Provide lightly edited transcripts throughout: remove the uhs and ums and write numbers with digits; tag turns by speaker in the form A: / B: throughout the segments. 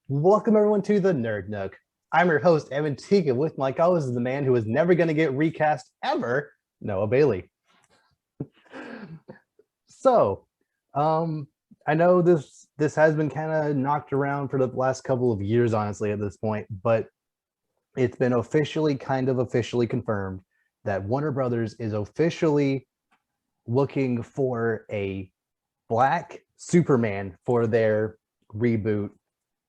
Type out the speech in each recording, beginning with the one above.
A: Welcome everyone to the Nerd Nook. I'm your host, Evan Teagan, with my co-host is the man who is never going to get recast ever, Noah Bailey. So, I know this has been kind of knocked around for the last couple of years, honestly, at this point, but it's been officially confirmed that Warner Brothers is officially looking for a black Superman for their reboot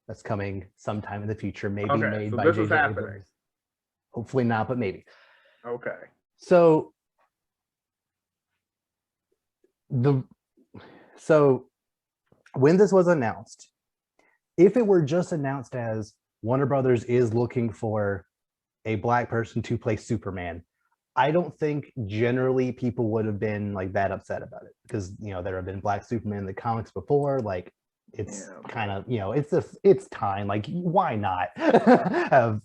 A: that's coming sometime in the future, maybe
B: Okay,
A: made
B: so
A: by
B: this is
A: J.J.
B: happening.
A: Abrams. Hopefully not, but maybe.
B: Okay.
A: So the so when this was announced, if it were just announced as Warner Brothers is looking for a black person to play Superman, I don't think generally people would have been like that upset about it because there have been black Superman in the comics before. Like it's kind of it's time. Like why not have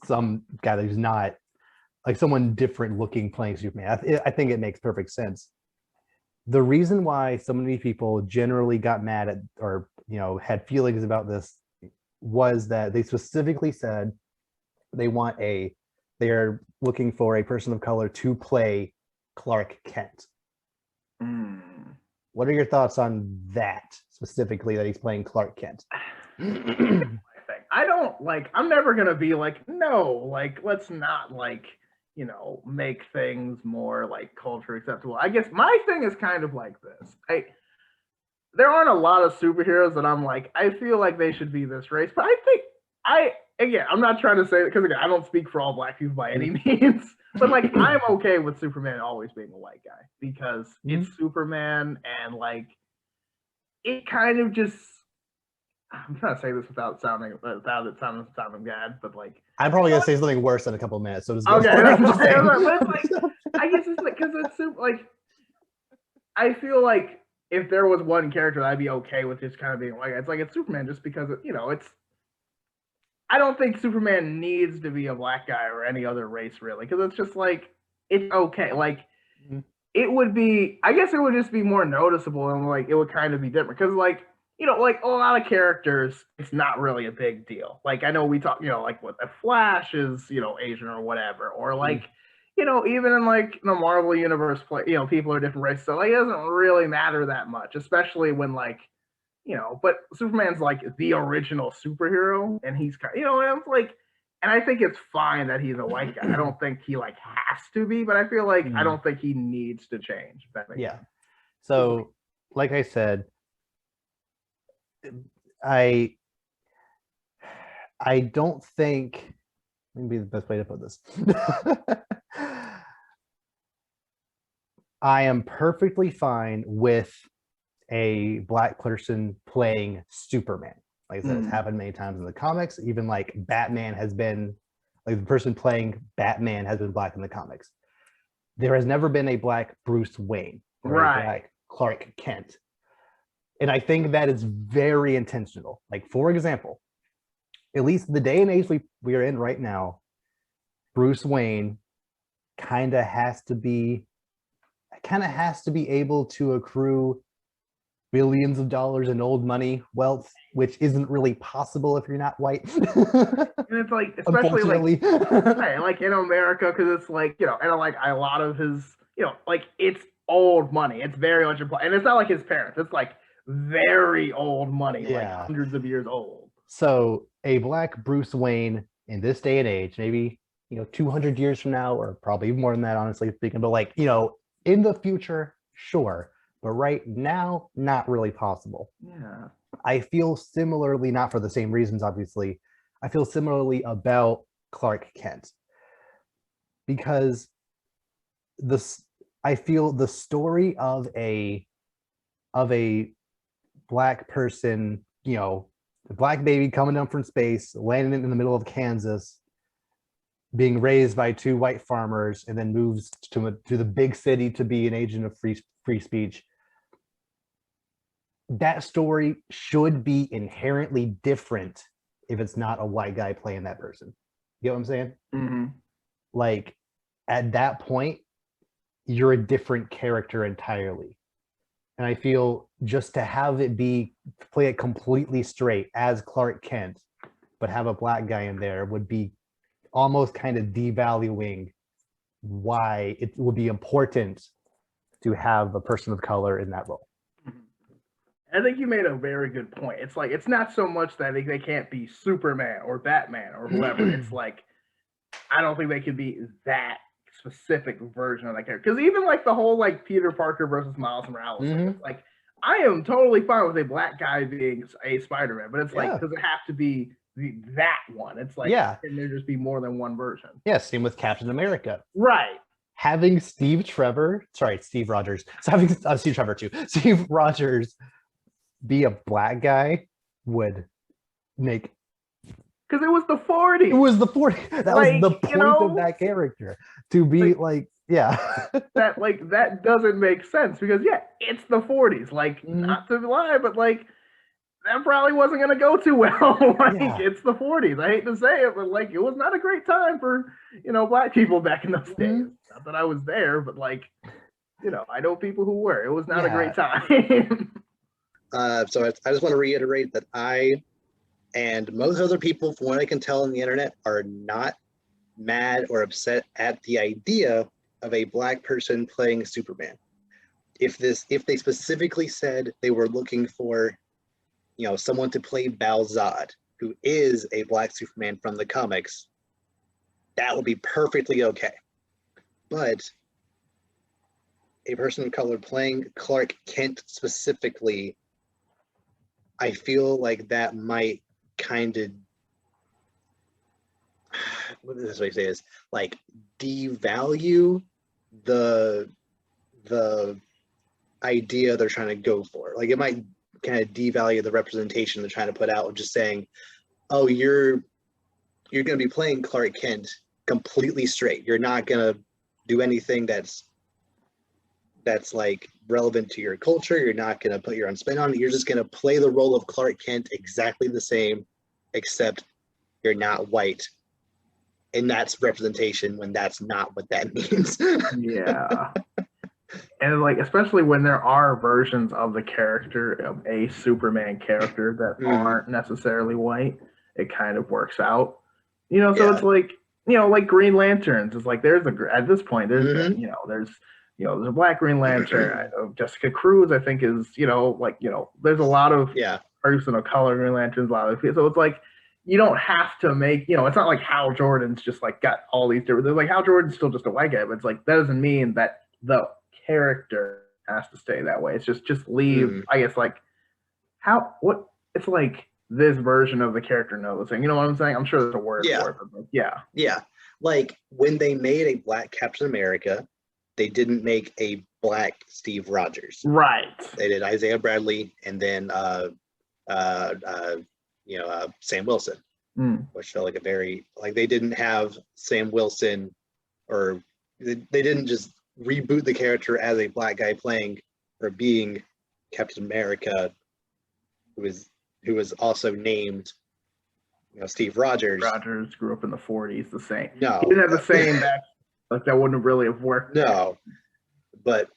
A: some guy who's not like someone different looking playing Superman? I think it makes perfect sense. The reason why so many people generally got mad at or had feelings about this was that they specifically said they're looking for a person of color to play Clark Kent. What are your thoughts on that specifically, that he's playing Clark Kent?
B: I don't like, I'm never going to be like, no, like, let's not like, make things more like culture acceptable. I guess my thing is kind of like this. There aren't a lot of superheroes that I'm like, I feel like they should be this race, but again, I'm not trying to say that because again, I don't speak for all black people by any means, but like I'm okay with Superman always being a white guy because it's Superman and like it kind of just. I'm trying to say this without it sounding bad, but like
A: I'm probably gonna say something worse in a couple of minutes, so just
B: go
A: okay.
B: But it's like I guess it's like because it's super, like I feel like if there was one character I'd be okay with just kind of being like it's Superman just because it's. I don't think Superman needs to be a black guy or any other race really because it's just like it's okay. Like it would be, I guess it would just be more noticeable and like it would kind of be different because like like a lot of characters, it's not really a big deal. Like I know we talk, like what a Flash is, Asian or whatever, or like even in like the Marvel universe, people are different races, so like it doesn't really matter that much, especially when like but Superman's like the original superhero, and he's kind, and it's like, and I think it's fine that he's a white guy. I don't think he like has to be, but I feel like I don't think he needs to change.
A: Yeah. So, like I said, I don't think maybe the best way to put this. I am perfectly fine with a black person playing Superman. Like I said, it's happened many times in the comics. Even like Batman has been, like the person playing Batman has been black in the comics. There has never been a black Bruce Wayne or a black Clark Kent. And I think that is very intentional. Like, for example, at least the day and age we are in right now, Bruce Wayne kind of has to be able to accrue billions of dollars in old money wealth, which isn't really possible if you're not white.
B: And it's like, especially like in America, because it's like, and like a lot of his, like it's old money. It's very much and it's not like his parents. It's like very old money, like hundreds of years old.
A: So a black Bruce Wayne in this day and age, maybe 200 years from now, or probably more than that, honestly speaking, but like in the future, sure, but right now, not really possible.
B: Yeah,
A: I feel similarly, not for the same reasons, obviously. I feel similarly about Clark Kent because I feel the story of a black person, a black baby coming down from space, landing in the middle of Kansas, being raised by two white farmers, and then moves to the big city to be an agent of free speech. That story should be inherently different if it's not a white guy playing that person. You know what I'm saying?
B: Mm-hmm.
A: Like at that point, you're a different character entirely. And I feel just to have it be play it completely straight as Clark Kent, but have a black guy in there would be almost kind of devaluing why it would be important to have a person of color in that role.
B: I think you made a very good point. It's like it's not so much that they can't be Superman or Batman or whoever. It's like I don't think they could be that specific version of that character. Because even like the whole like Peter Parker versus Miles Morales, it's like I am totally fine with a black guy being a Spider-Man, but it's like does it have to be that one? It's like can there just be more than one version?
A: Yeah, same with Captain America.
B: Right.
A: Having Steve Rogers. So having Steve Trevor too. Steve Rogers be a black guy would make,
B: because it was the 40s.
A: It was the 40s. That was the point of that character to be like
B: that like that doesn't make sense because it's the 40s. Like not to lie, but like that probably wasn't going to go too well. It's the 40s. I hate to say it, but like it was not a great time for black people back in those days. Not that I was there, but like I know people who were. It was not a great time.
C: So I just want to reiterate that I and most other people, from what I can tell on the internet, are not mad or upset at the idea of a black person playing Superman. If they specifically said they were looking for, someone to play Val-Zod, who is a black Superman from the comics, that would be perfectly okay. But a person of color playing Clark Kent specifically, I feel like that might kind of, what is this way to say is, like devalue the idea they're trying to go for. Like it might kind of devalue the representation they're trying to put out, just saying, oh, you're going to be playing Clark Kent completely straight. You're not going to do anything that's like relevant to your culture. You're not going to put your own spin on it. You're just going to play the role of Clark Kent exactly the same, except you're not white. And that's representation when that's not what that means.
B: Yeah. And like, especially when there are versions of the character, of a Superman character that aren't necessarily white, it kind of works out. So it's like, like Green Lanterns. It's like at this point, there's there's a black Green Lantern. Jessica Cruz, I think, is there's a lot of person of color Green Lanterns, a lot of so it's like you don't have to make it's not like Hal Jordan's just like got all these different. There's like Hal Jordan's still just a white guy, but it's like that doesn't mean that the character has to stay that way. It's just leave. I guess like it's like this version of the character noticing. You know what I'm saying? I'm sure there's a word for it. But
C: yeah. Like when they made a black Captain America, they didn't make a black Steve Rogers.
B: Right.
C: They did Isaiah Bradley and then Sam Wilson, which felt like a very they didn't have Sam Wilson, or they didn't just reboot the character as a black guy playing or being Captain America, who was also named Steve Rogers.
B: Rogers grew up in the 40s. The same.
C: No,
B: he didn't have the same back. Like that wouldn't really have worked.
C: No, but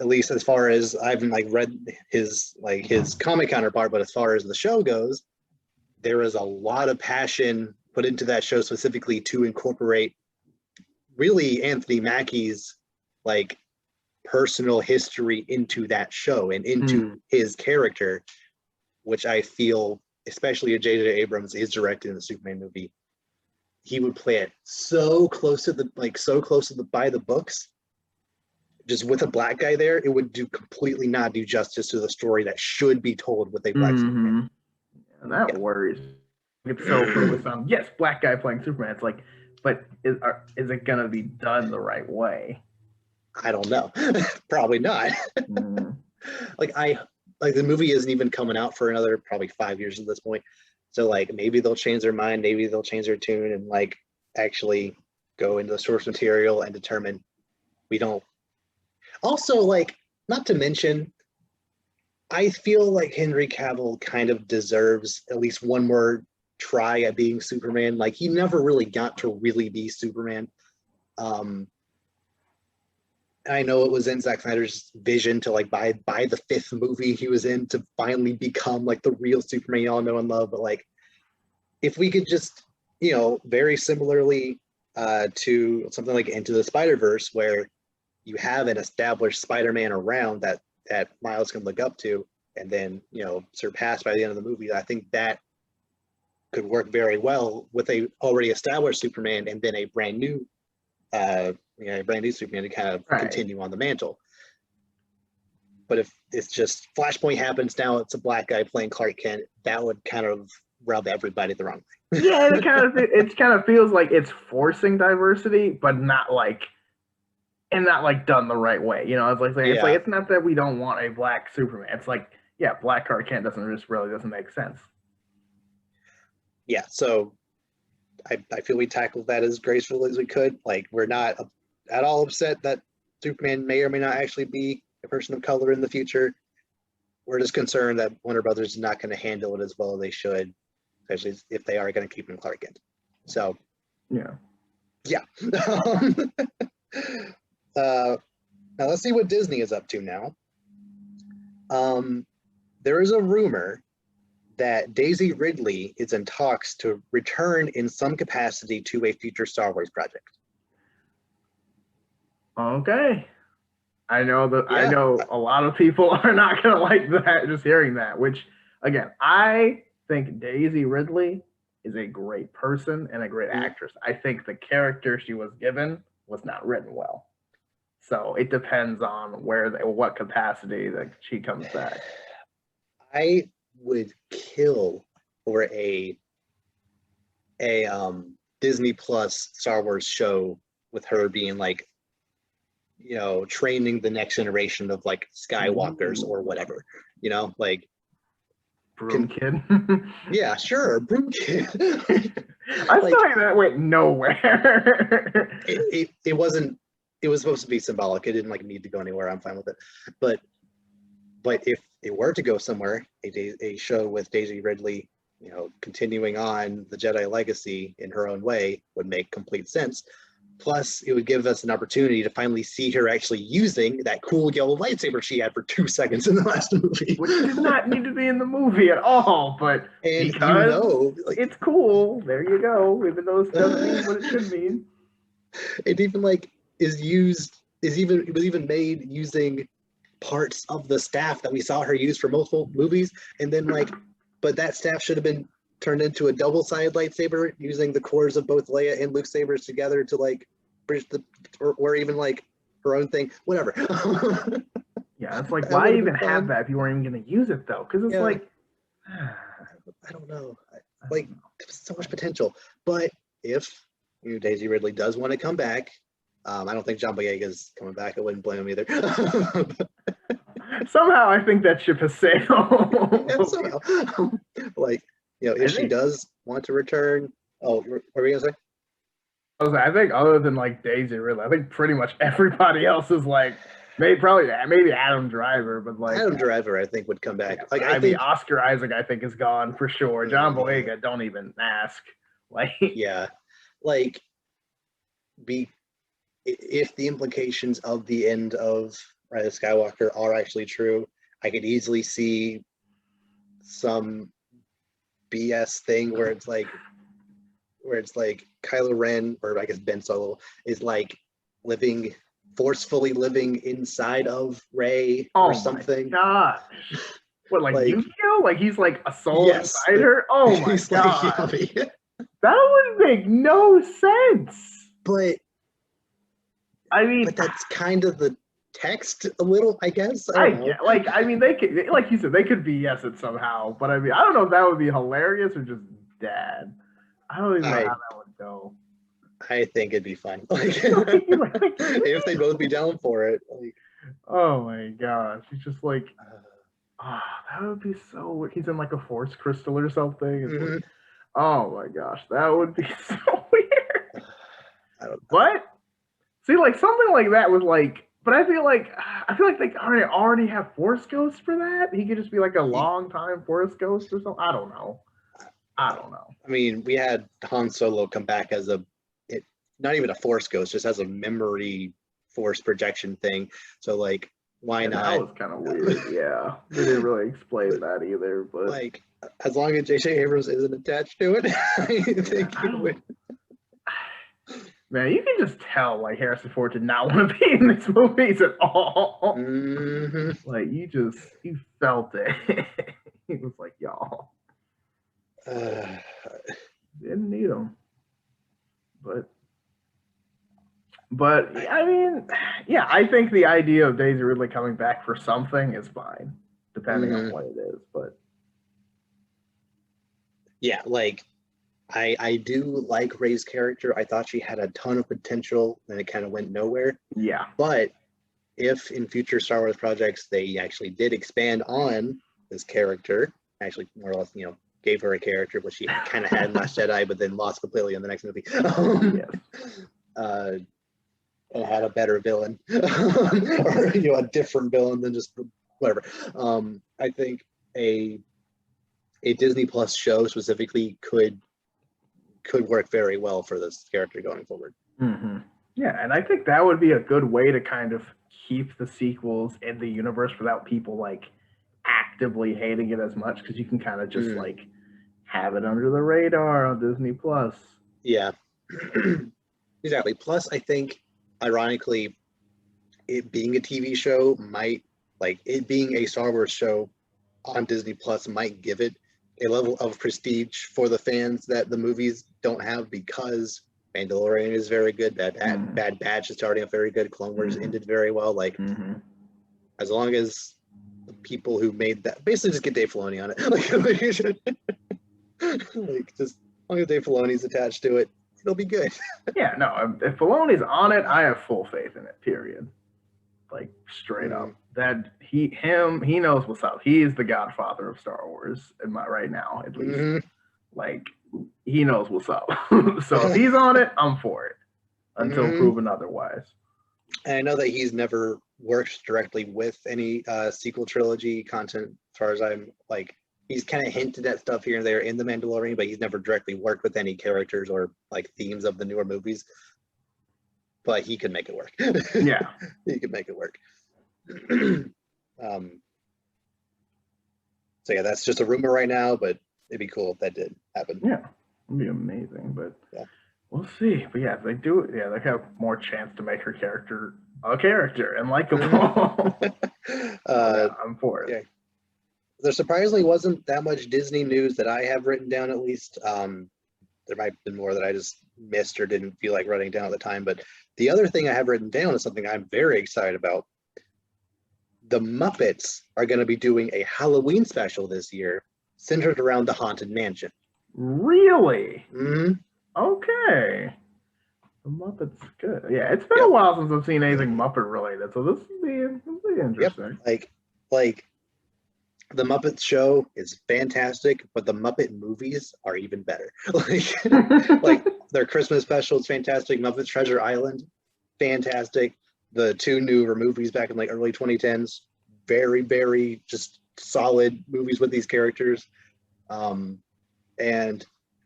C: at least as far as I've read his comic counterpart, but as far as the show goes, there is a lot of passion put into that show specifically to incorporate really Anthony Mackie's personal history into that show and into his character, which I feel, especially if J.J. Abrams is directing the Superman movie, he would play it so close to by the books. Just with a black guy there, it would completely not do justice to the story that should be told with a black Superman.
B: And that worries. It's so focused on black guy playing Superman. It's like, but is it gonna be done the right way?
C: I don't know. Probably not. The movie isn't even coming out for another probably 5 years at this point. So maybe they'll change their mind, maybe they'll change their tune and actually go into the source material and determine we don't. Also, not to mention, I feel like Henry Cavill kind of deserves at least one more try at being Superman. He never really got to really be Superman. I know it was in Zack Snyder's vision to like by the 5th movie he was in to finally become like the real Superman y'all know and love. But like, if we could just, you know, very similarly to something like Into the Spider-Verse, where you have an established Spider-Man around that Miles can look up to, and then, you know, surpassed by the end of the movie, I think that could work very well with a already established Superman and then a brand new Superman to kind of continue on the mantle. But if it's just Flashpoint happens now, it's a black guy playing Clark Kent, that would kind of rub everybody the wrong way.
B: Yeah, it kind of feels like it's forcing diversity, but not like done the right way. You know, it's not that we don't want a black Superman. It's like, yeah, black Clark Kent doesn't make sense.
C: Yeah, so I feel we tackled that as gracefully as we could. Like, we're not at all upset that Superman may or may not actually be a person of color in the future. We're just concerned that Warner Brothers is not going to handle it as well as they should, especially if they are going to keep him Clark Kent. So, yeah. Now let's see what Disney is up to now. There is a rumor that Daisey Ridley is in talks to return in some capacity to a future Star Wars project.
B: Okay. I know a lot of people are not going to like that, just hearing that, which, again, I think Daisey Ridley is a great person and a great actress. I think the character she was given was not written well. So it depends on what capacity that she comes back.
C: I would kill for a Disney Plus Star Wars show with her being like, you know, training the next generation of like Skywalkers or whatever, you know, like
B: Broom Kid.
C: Yeah, sure, Broom Kid.
B: I thought that went nowhere.
C: It wasn't. It was supposed to be symbolic. It didn't like need to go anywhere. I'm fine with it. But if it were to go somewhere, a show with Daisy Ridley, you know, continuing on the Jedi legacy in her own way would make complete sense. Plus, it would give us an opportunity to finally see her actually using that cool yellow lightsaber she had for 2 seconds in the last movie.
B: Which did not need to be in the movie at all, but
C: and
B: because
C: you know, like,
B: it's cool, there you go, even though it doesn't mean what it should mean.
C: It even like it was even made using parts of the staff that we saw her use for multiple movies, and then like, but that staff should have been turned into a double-sided lightsaber using the cores of both Leia and Luke's sabers together to like bridge or even like her own thing, whatever.
B: Yeah, it's like, why even have that if you weren't even going to use it though? Because it's like,
C: I don't know. Like, there's so much potential. But if Daisy Ridley does want to come back, I don't think John Boyega is coming back. I wouldn't blame him either.
B: Somehow, I think that ship has sailed.
C: Yeah, somehow. Like, you know, if she does want to return, what were you gonna say?
B: I think other than like Daisy Ridley, I think pretty much everybody else is like, maybe Adam Driver, but like
C: Adam Driver, I think would come back.
B: Yeah,
C: like
B: I mean, Oscar Isaac, I think is gone for sure. John Boyega, don't even ask. Like,
C: yeah, like if the implications of the end of Rise of Skywalker are actually true, I could easily see some BS thing where it's like Kylo Ren, or I guess Ben Solo, is like forcefully living inside of Rey or something.
B: Oh my gosh. What, like Yu-Gi-Oh? Like he's like a soul inside her? Oh my god. That would make no sense.
C: But
B: I mean,
C: but that's kind of the text a little, I guess.
B: I mean, they could, like you said, they could BS it somehow. But I mean, I don't know if that would be hilarious or just bad. I don't even know how that would go.
C: I think it'd be fun. Like, if they'd both be down for it. Like,
B: oh my gosh, he's just like, that would be so weird. He's in like a force crystal or something. Like, oh my gosh, that would be so weird.
C: I don't know.
B: But see, like something like that was like, but I feel like they already have Force Ghosts for that. He could just be like a long time Force Ghost or something. I don't know.
C: I mean, we had Han Solo come back as not even a Force Ghost, just as a memory force projection thing. So like, why not?
B: That was kind of weird. Yeah, they didn't really explain that either. But
C: like, as long as J.J. Abrams isn't attached to it, I think he would.
B: Man, you can just tell like Harrison Ford did not want to be in these movies at all.
C: Mm-hmm.
B: Like you felt it. He was like, y'all didn't need him. But I mean, yeah, I think the idea of Daisy Ridley coming back for something is fine, depending on what it is. But
C: yeah, like I do like Rey's character. I thought she had a ton of potential, and it kind of went nowhere.
B: yeah,
C: But if in future Star Wars projects they actually did expand on this character, actually more or less, you know, gave her a character, which she kind of had in Last Jedi, but then lost completely in the next movie.
B: yes.
C: And had a better villain, or you know, a different villain than just whatever. I think a Disney Plus show specifically could work very well for this character going forward.
B: Mm-hmm. Yeah, and I think that would be a good way to kind of keep the sequels in the universe without people like actively hating it as much, because you can kind of just like have it under the radar on Disney Plus.
C: Yeah, exactly. Plus, I think, ironically, it being a TV show might, like it being a Star Wars show on Disney Plus, might give it a level of prestige for the fans that the movies don't have, because Mandalorian is very good. Bad Batch is starting off very good. Clone Wars ended very well. Like, as long as the people who made that basically just get Dave Filoni on it, like just as long as Dave Filoni's attached to it, it'll be good.
B: Yeah, no, if Filoni's on it, I have full faith in it. Period. Like straight up, that he knows what's up. He is the godfather of Star Wars, right now, at least. Like he knows what's up. So if he's on it, I'm for it until proven otherwise.
C: And I know that he's never worked directly with any sequel trilogy content, as far as I'm like. He's kind of hinted at stuff here and there in The Mandalorian, but he's never directly worked with any characters or like themes of the newer movies. But he could make it work.
B: Yeah,
C: he could make it work. So yeah, that's just a rumor right now, but it'd be cool if that did happen.
B: Yeah, it'd be amazing, but
C: yeah,
B: we'll see. But yeah, if they do it, yeah, they have more chance to make her character a character and likable. I'm for it.
C: Yeah. There surprisingly wasn't that much Disney news that I have written down, at least. There might have been more that I just missed or didn't feel like writing down at the time. But the other thing I have written down is something I'm very excited about. The Muppets are going to be doing a Halloween special this year centered around the Haunted Mansion.
B: Really?
C: Mm-hmm.
B: Okay. The Muppets, good. Yeah, it's been a while since I've seen anything Muppet related, so this will be interesting.
C: Yep. Like the Muppet show is fantastic, but the Muppet movies are even better. like their Christmas special is fantastic. Muppets Treasure Island, fantastic. The two newer movies back in like early 2010s, very, very just solid movies with these characters. And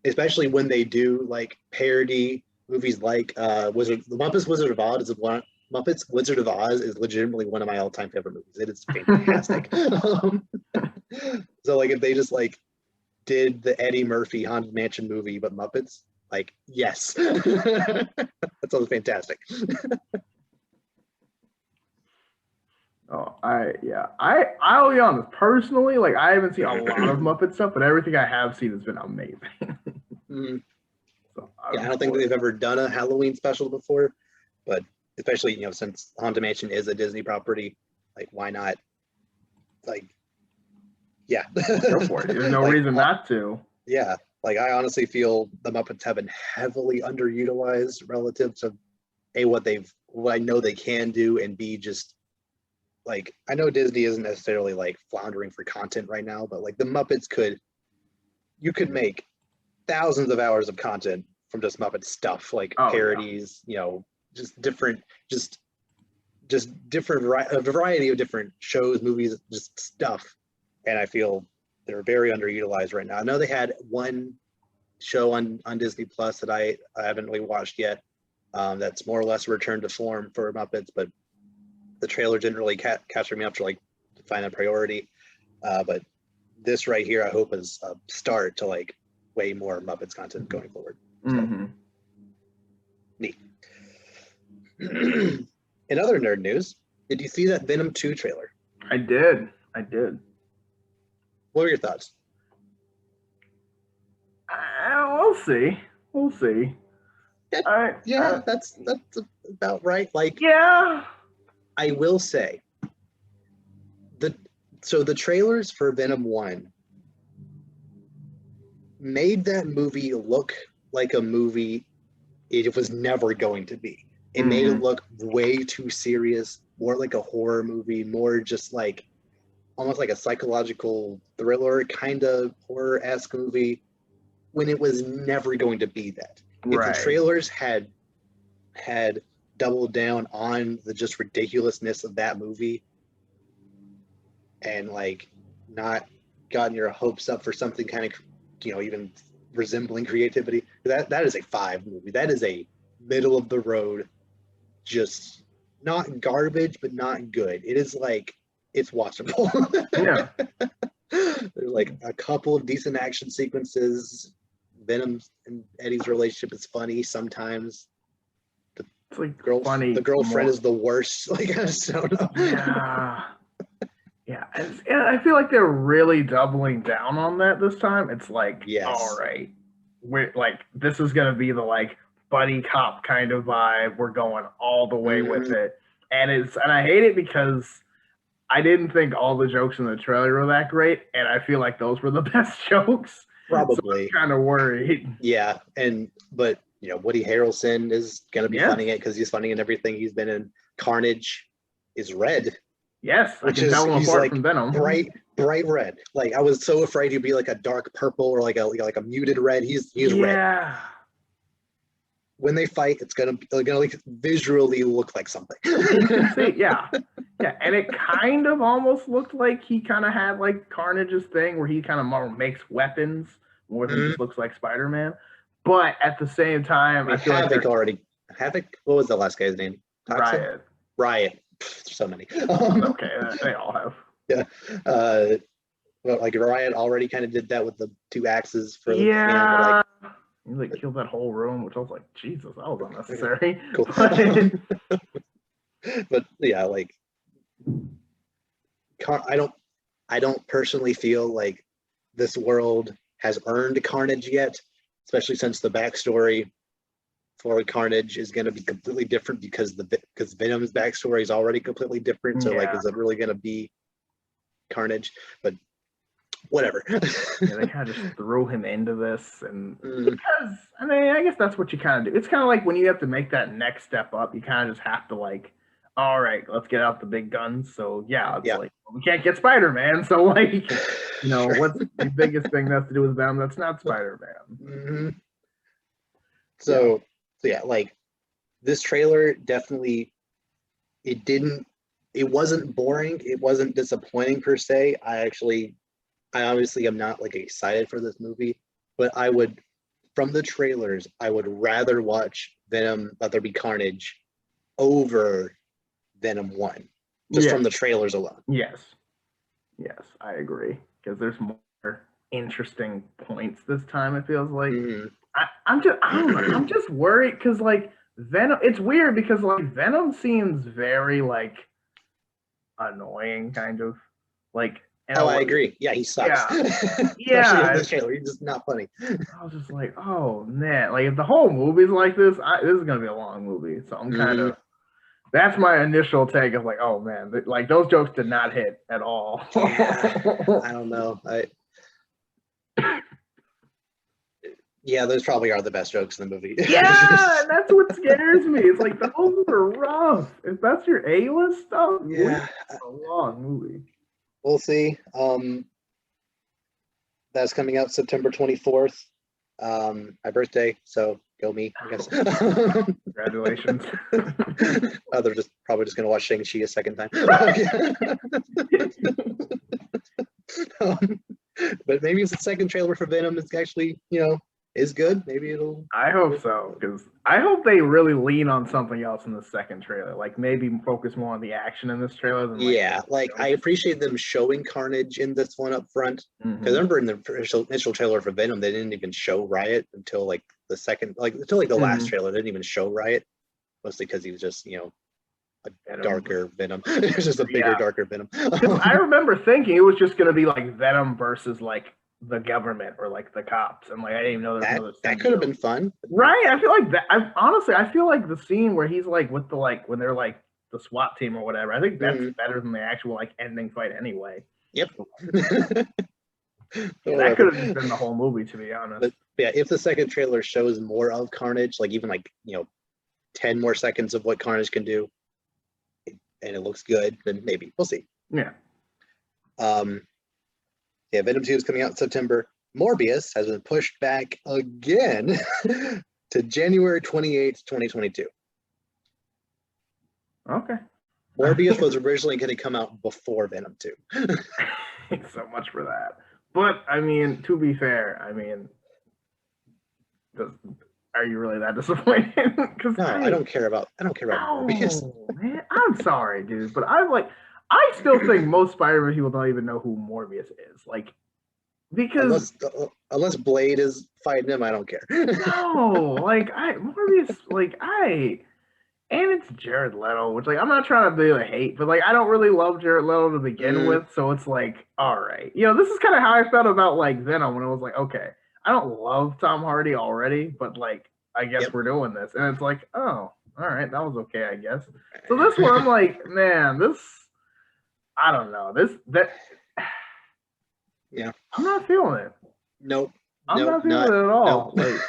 C: especially when they do like parody movies like Muppets Wizard of Oz is one. Muppets Wizard of Oz is legitimately one of my all-time favorite movies. It is fantastic. So like if they just like did the Eddie Murphy Haunted Mansion movie but Muppets, like yes. That sounds fantastic.
B: I'll be honest, personally, like I haven't seen a lot of Muppet stuff, but everything I have seen has been amazing. So
C: I don't think they've ever done a Halloween special before, but especially, you know, since Haunted Mansion is a Disney property, like why not? Like, yeah,
B: go for it. There's no reason not to.
C: Yeah, like I honestly feel the Muppets have been heavily underutilized relative to what I know they can do, and B, just like I know Disney isn't necessarily like floundering for content right now, but like the Muppets you could make thousands of hours of content from just Muppet stuff, like parodies, you know, just different, a variety of different shows, movies, just stuff. And I feel they're very underutilized right now. I know they had one show on Disney Plus that I haven't really watched yet, That's more or less a return to form for Muppets, but the trailer didn't really capture me up to like find a priority. But this right here, I hope is a start to like way more Muppets content going forward. So, neat. In other nerd news, did you see that Venom 2 trailer?
B: I did.
C: What were your thoughts?
B: We'll see.
C: That's about right. Like,
B: yeah.
C: I will say, the trailers for Venom 1 made that movie look like a movie it was never going to be. It made it look way too serious, more like a horror movie, more just like almost like a psychological thriller kind of horror-esque movie, when it was never going to be that.
B: Right.
C: If the trailers had doubled down on the just ridiculousness of that movie and like not gotten your hopes up for something kind of, even resembling creativity, that is a 5 movie. That is a middle of the road, just not garbage, but not good. It is like, it's watchable.
B: Yeah.
C: There's like a couple of decent action sequences. Venom and Eddie's relationship is funny sometimes.
B: It's like
C: The girlfriend is the worst. Like, I just don't know.
B: Yeah. And I feel like they're really doubling down on that this time. It's like,
C: Yes.
B: all right, we're like, this is gonna be the like buddy cop kind of vibe. We're going all the way with it, and I hate it because I didn't think all the jokes in the trailer were that great, and I feel like those were the best jokes.
C: Probably.
B: So I'm kind of worried.
C: Yeah, but Woody Harrelson is gonna be funding it because he's funding in everything he's been in. Carnage is red.
B: Yes, I can tell him apart
C: like
B: from Venom.
C: Bright red. Like, I was so afraid he'd be like a dark purple or like a muted red. He's red.
B: Yeah.
C: When they fight, it's gonna like visually look like something.
B: Yeah, and it kind of almost looked like he kind of had like Carnage's thing where he kind of more makes weapons more than just looks like Spider-Man. But at the same time, I feel
C: Havoc already. Havoc. What was the last guy's name? Toxin?
B: Riot.
C: There's so many.
B: Okay, they all have.
C: Yeah. Well, like Riot already kind of did that with the 2 axes for the
B: He like killed that whole room, which I was like, Jesus, that was unnecessary.
C: Cool. But yeah, like I don't personally feel like this world has earned Carnage yet, especially since the backstory for Carnage is going to be completely different because Venom's backstory is already completely different. So like, is it really going to be Carnage? But whatever.
B: They kind of just threw him into this, and because I guess that's what you kind of do. It's kind of like when you have to make that next step up, you kind of just have to like, all right, let's get out the big guns. So like, well, we can't get Spider-Man, so like, what's the biggest thing that has to do with Venom that's not Spider-Man?
C: So yeah, like this trailer definitely, it wasn't boring, it wasn't disappointing per se. I obviously am not like excited for this movie, but from the trailers, I would rather watch Venom, There Be Carnage over Venom 1, just from the trailers alone.
B: Yes, I agree, because there's more interesting points this time, it feels like. I'm just worried because like Venom, it's weird because like Venom seems very like annoying, kind of like.
C: I agree. Yeah, he sucks.
B: Yeah.
C: In the trailer, he's just not funny.
B: I was just like, oh man, like if the whole movie's like this, this is gonna be a long movie. So I'm kind of. That's my initial take of like, oh man, like those jokes did not hit at all.
C: I don't know. Yeah, those probably are the best jokes in the movie.
B: Yeah, that's what scares me. It's like those are rough. If that's your A-list stuff,
C: yeah,
B: it's a long movie.
C: We'll see. That's coming out September 24th. My birthday, so go me, I guess.
B: Congratulations.
C: They're probably just gonna watch Shang-Chi a second time. But maybe it's the second trailer for Venom. It's actually, is good, maybe it'll.
B: I hope so, because I hope they really lean on something else in the second trailer. Like maybe focus more on the action in this trailer than
C: Yeah, like I appreciate them showing Carnage in this one up front. Because I remember in the initial trailer for Venom, they didn't even show Riot until like the second, like until like the last trailer. They didn't even show Riot, mostly because he was just a Venom. Darker Venom. It was just a bigger, darker Venom.
B: I remember thinking it was just gonna be like Venom versus like the government or like the cops, and like I didn't even know there was
C: that could have been fun,
B: right? I feel like that. I feel like the scene where he's like with the like when they're like the SWAT team or whatever. I think that's better than the actual like ending fight anyway.
C: Yep.
B: That could have just been the whole movie, to be honest.
C: But yeah, if the second trailer shows more of Carnage, like even like 10 more seconds of what Carnage can do, and it looks good, then maybe we'll see.
B: Yeah.
C: Yeah, Venom 2 is coming out in September. Morbius has been pushed back again to January 28th, 2022.
B: Okay.
C: Morbius was originally going to come out before Venom 2.
B: Thanks so much for that. But I mean, to be fair, I mean, are you really that disappointed?
C: No, I don't care about Morbius.
B: Man, I'm sorry, dude, but I still think most Spider-Man people don't even know who Morbius is. Like, because
C: unless Blade is fighting him, I don't care.
B: No, Morbius, and it's Jared Leto, which like I'm not trying to be a hate, but like I don't really love Jared Leto to begin with, so it's like, all right, this is kind of how I felt about like Venom when it was like, okay, I don't love Tom Hardy already, but like I guess we're doing this, and it's like, oh, all right, that was okay, I guess. So this one, I'm like, man, I don't know,
C: yeah,
B: I'm not feeling it.
C: Nope.
B: I'm not feeling it at all. Nope.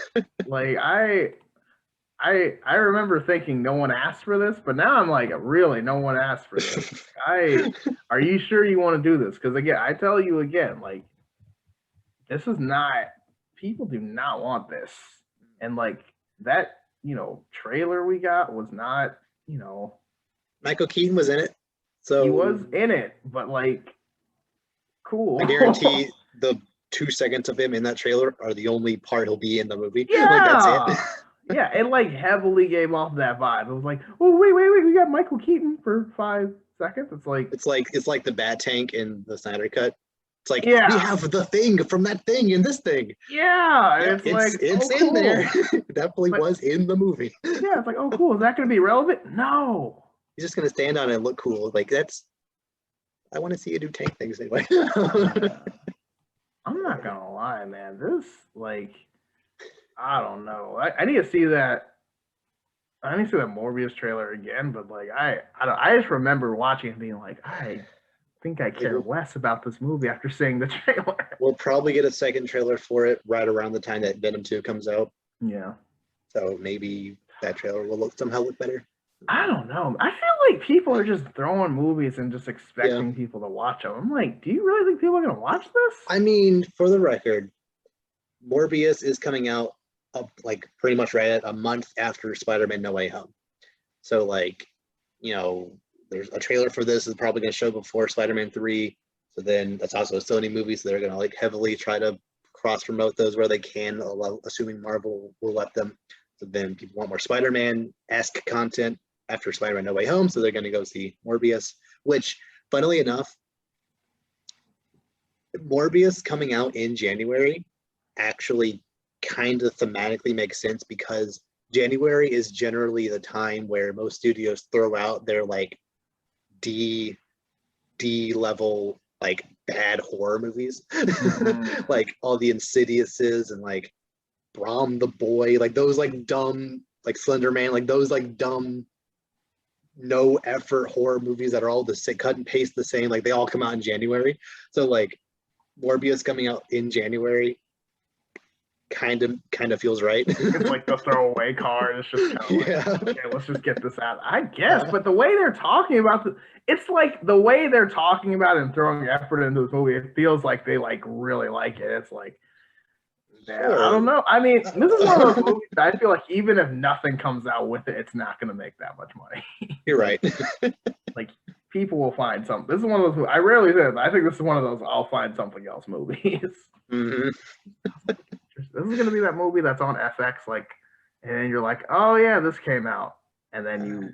B: like I remember thinking no one asked for this, but now I'm like, really, no one asked for this. Are you sure you want to do this? Because again, I tell you again, like, this is not, people do not want this. And like that, trailer we got was not,
C: Michael Keaton was in it. So
B: he was in it, but like, cool.
C: I guarantee the 2 seconds of him in that trailer are the only part he'll be in the movie.
B: Yeah.
C: Like, that's it.
B: Yeah, it like heavily gave off that vibe. It was like, oh wait, we got Michael Keaton for 5 seconds. It's like the Bat Tank in the Snyder Cut. It's like, we have the thing from that thing in this thing. Yeah,
C: it's in there. It definitely was in the movie.
B: Yeah, it's like, oh cool, is that gonna be relevant? No.
C: He's just gonna stand on it and look cool. Like I want to see you do tank things anyway.
B: I'm not gonna lie, man. This I don't know. I need to see that. I need to see that Morbius trailer again, but like I just remember watching and being like, I think I care less about this movie after seeing the trailer.
C: We'll probably get a second trailer for it right around the time that Venom 2 comes out.
B: Yeah.
C: So maybe that trailer will somehow look better.
B: I don't know. I feel like people are just throwing movies and just expecting people to watch them. I'm like, do you really think people are going to watch this?
C: I mean, for the record, Morbius is coming out like pretty much right at a month after Spider-Man No Way Home. So like, there's a trailer for this is probably going to show before Spider-Man 3. So then that's also a Sony movie, so they're going to like heavily try to cross-promote those where they can, assuming Marvel will let them. So then people want more Spider-Man-esque content after Spider-Man No Way Home, so they're going to go see Morbius, which, funnily enough, Morbius coming out in January actually kind of thematically makes sense because January is generally the time where most studios throw out their like D level like bad horror movies. Like all the Insidiouses and like Brahm the Boy, like those like dumb, like Slender Man, like those like dumb no effort horror movies that are all the same, cut and paste the same, like they all come out in January. So like Morbius coming out in January kind of feels right.
B: It's like the throwaway card. It's just kind of like, okay, let's just get this out. I guess, but the way they're talking about it's like the way they're talking about and throwing effort into this movie, it feels like they like really like it. It's like, I don't know. I mean, this is one of those movies that I feel like even if nothing comes out with it, it's not going to make that much money.
C: You're right.
B: Like people will find something. This is one of those. I rarely say this. I think this is one of those I'll find something else movies.
C: Mm-hmm.
B: This is gonna be that movie that's on FX, like, and then you're like, oh yeah, this came out, and then you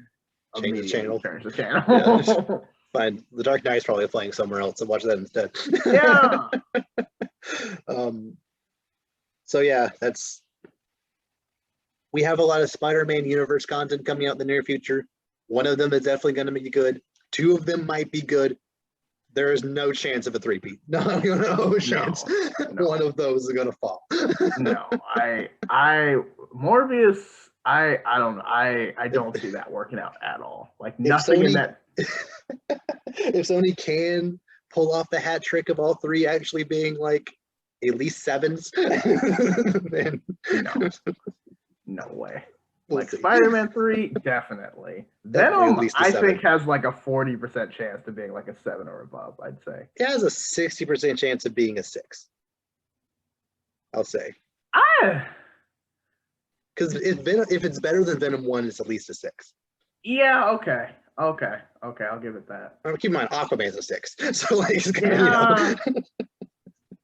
C: Change the channel.
B: Change the channel.
C: Yeah, fine. The Dark Knight's probably playing somewhere else, so watch that instead.
B: Yeah.
C: So yeah, we have a lot of Spider-Man universe content coming out in the near future. One of them is definitely going to be good. Two of them might be good. There is no chance of a three-peat. No chance.
B: No.
C: One of those is going to fall.
B: No, Morbius, I don't know. I don't see that working out at all. Like nothing in that.
C: If Sony can pull off the hat trick of all three actually being like at least sevens, then
B: no way.
C: We'll
B: like
C: see.
B: Spider-Man 3, definitely. Venom, I think, has like a 40% chance to being like a 7 or above, I'd say.
C: It has a 60% chance of being a 6. I'll say. Because if it's better than Venom 1, it's at least a 6.
B: Yeah, okay, I'll give it that.
C: Keep in mind, Aquaman's a 6. So like, it's gonna,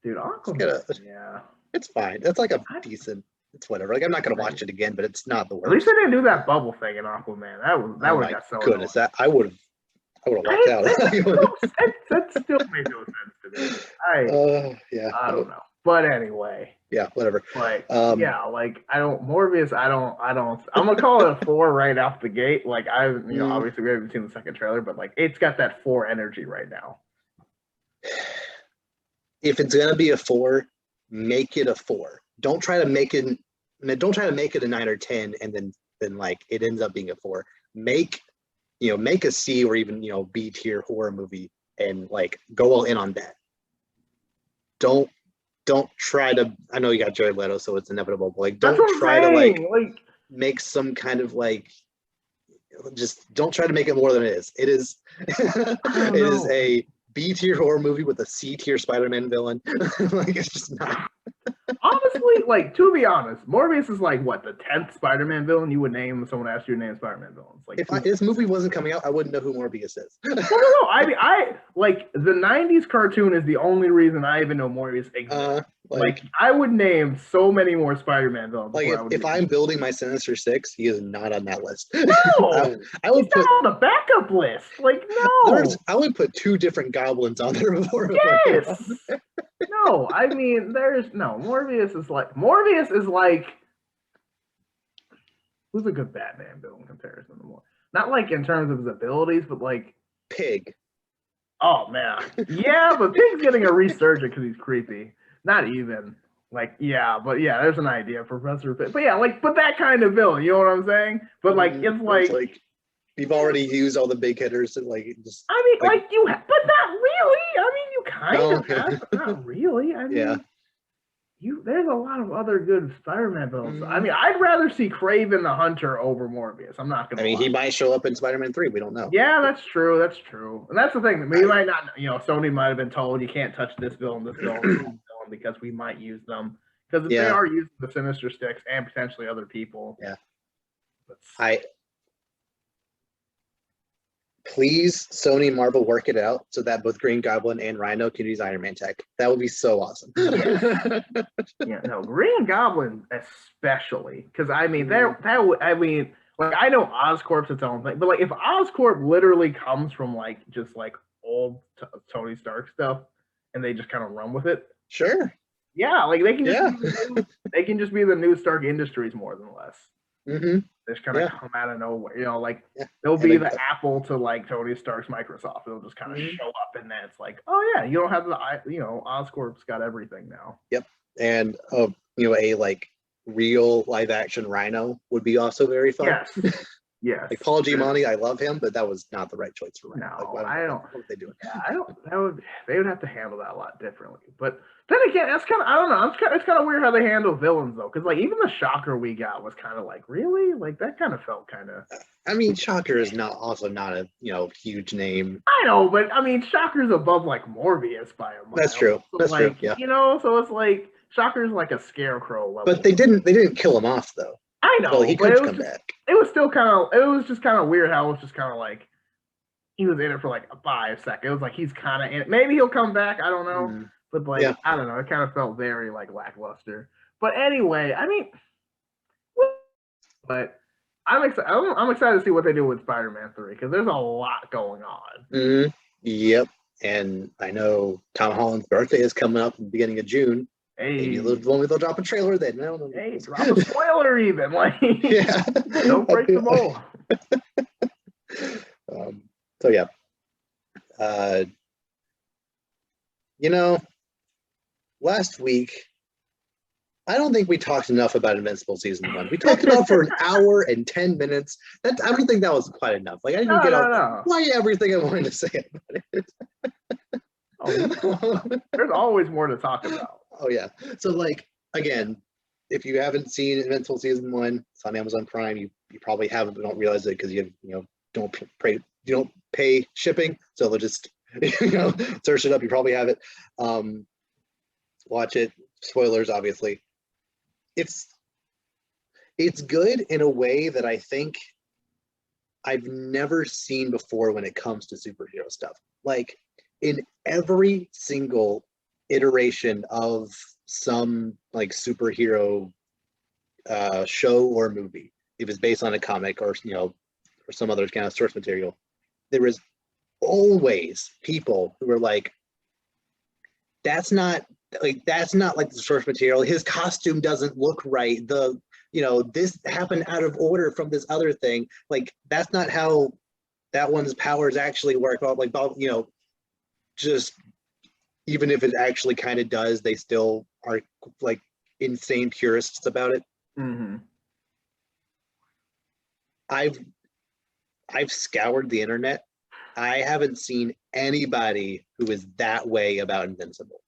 B: Dude, Aquaman, yeah.
C: It's fine. That's like a decent. It's whatever. Like I'm not gonna watch it again, but it's not the worst.
B: At least they didn't do that bubble thing in Aquaman. That would have got so
C: goodness. That I would have walked out.
B: That still made no sense to me.
C: Yeah.
B: I don't know. But anyway.
C: Yeah, whatever.
B: Like like Morbius, I'm gonna call it a 4 right off the gate. Like obviously we haven't seen the second trailer, but like it's got that 4 energy right now.
C: If it's gonna be a 4, make it a 4. Don't try to make it a 9 or 10 and then like it ends up being a 4. Make a C or even B tier horror movie and like go all in on that. Don't try to. I know you got Jared Leto, so it's inevitable. But like, don't try to like make some kind of like. Just don't try to make it more than it is. It is. It is a B tier horror movie with a C tier Spider-Man villain. Like it's just not.
B: Honestly, like to be honest, Morbius is like what, the 10th Spider-Man villain you would name if someone asked you to name Spider-Man villains. Like
C: if this movie wasn't coming out, I wouldn't know who Morbius is.
B: No. I like the '90s cartoon is the only reason I even know Morbius exists. Like I would name so many more Spider-Man villains.
C: Like if I'm building my Sinister Six, he is not on that list.
B: No,
C: I would put
B: on the backup list. Like no,
C: I would put 2 different goblins on there before.
B: Yes. No, I mean Morbius is like who's a good Batman villain comparison more? Not like in terms of his abilities, but like
C: Pig.
B: Oh man, yeah, but Pig's getting a resurgence because he's creepy. Not even like there's an idea, Professor Pig. But but that kind of villain, you know what I'm saying? But like it's like
C: you've already used all the big hitters and like just.
B: I mean, but not really. I mean, you kind of have, but not really. I mean, there's a lot of other good Spider-Man villains. I mean, I'd rather see Kraven the Hunter over Morbius. I'm not gonna.
C: He might show up in Spider-Man 3. We don't know.
B: Yeah, that's true. And that's the thing. We might not. Sony might have been told you can't touch this villain, because we might use them. Because if they are using the Sinister Six and potentially other people.
C: Yeah. Please, Sony, Marvel, work it out so that both Green Goblin and Rhino can use Iron Man tech. That would be so awesome.
B: Green Goblin especially, because I mean like I know Oscorp's its own thing, but like if Oscorp literally comes from like just like old Tony Stark stuff, and they just kind of run with it.
C: Sure.
B: Yeah, like they can just be the new Stark Industries more than less.
C: Mm-hmm.
B: They just kind of come out of nowhere, they'll be the Apple to like Tony Stark's Microsoft. It'll just kind of show up, and then it's like, oh yeah, you don't have the Oscorp's got everything now.
C: Yep, and a like real live action Rhino would be also very fun.
B: Yes. Yes.
C: Like Paul Giamatti, I love him, but that was not the right choice for Rhino.
B: No, I don't.
C: What would they do?
B: Yeah, they would have to handle that a lot differently. But then again, that's kind of, I don't know. It's kind of weird how they handle villains though, because like even the Shocker we got was kind of like, really, like that kind of felt kind of.
C: I mean, Shocker is not a huge name.
B: I know, but I mean, Shocker's above like Morbius by a mile.
C: That's true.
B: So,
C: that's
B: like,
C: true. Yeah.
B: So it's like Shocker's like a Scarecrow level.
C: But they didn't kill him off though.
B: I know.
C: So he could come back.
B: It was just kind of weird how it was just kind of like he was in it for like a 5 seconds. It was like he's kind of in it. Maybe he'll come back. I don't know. But like I don't know. It kind of felt very like lackluster. But anyway, I mean, but I'm excited. I'm excited to see what they do with Spider-Man 3 because there's a lot going on.
C: Mm-hmm. Yep. And I know Tom Holland's birthday is coming up in the beginning of June. Maybe they'll drop a trailer then. I don't know.
B: Hey, drop a spoiler even. Like,
C: yeah.
B: Don't break the mold.
C: So yeah. Last week, I don't think we talked enough about Invincible season 1. We talked about it for an hour and 10 minutes. I don't think that was quite enough. Like I didn't get out quite everything I wanted to say about
B: it. There's always more to talk about.
C: Oh yeah. So like again, if you haven't seen Invincible season 1, it's on Amazon Prime. You probably haven't, but don't realize it because you don't pay shipping. So they'll just search it up. You probably have it. Watch it. Spoilers, obviously. It's good in a way that I think I've never seen before when it comes to superhero stuff. Like in every single iteration of some like superhero show or movie, if it's based on a comic or or some other kind of source material, there is always people who are like, that's not like the source material. His costume doesn't look right. This happened out of order from this other thing. Like that's not how that one's powers actually work. Like just even if it actually kind of does, they still are like insane purists about it.
B: Mm-hmm.
C: I've scoured the internet. I haven't seen anybody who is that way about Invincible.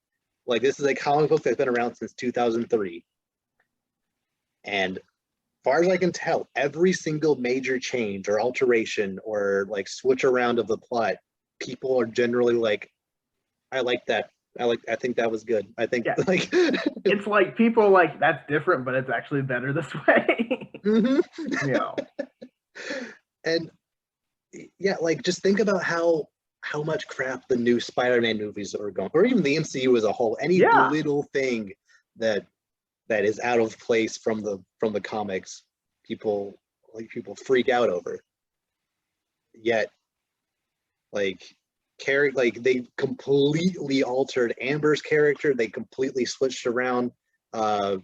C: Like this is a comic book that's been around since 2003. And as far as I can tell, every single major change or alteration or like switch around of the plot, people are generally like, I like that. I think that was good. I think like
B: it's like people are like, that's different, but it's actually better this way.
C: Mm-hmm. And yeah, like just think about how much crap the new Spider-Man movies are going, or even the MCU as a whole. Any little thing that is out of place from the comics, people freak out over. Yet, like they completely altered Amber's character. They completely switched around like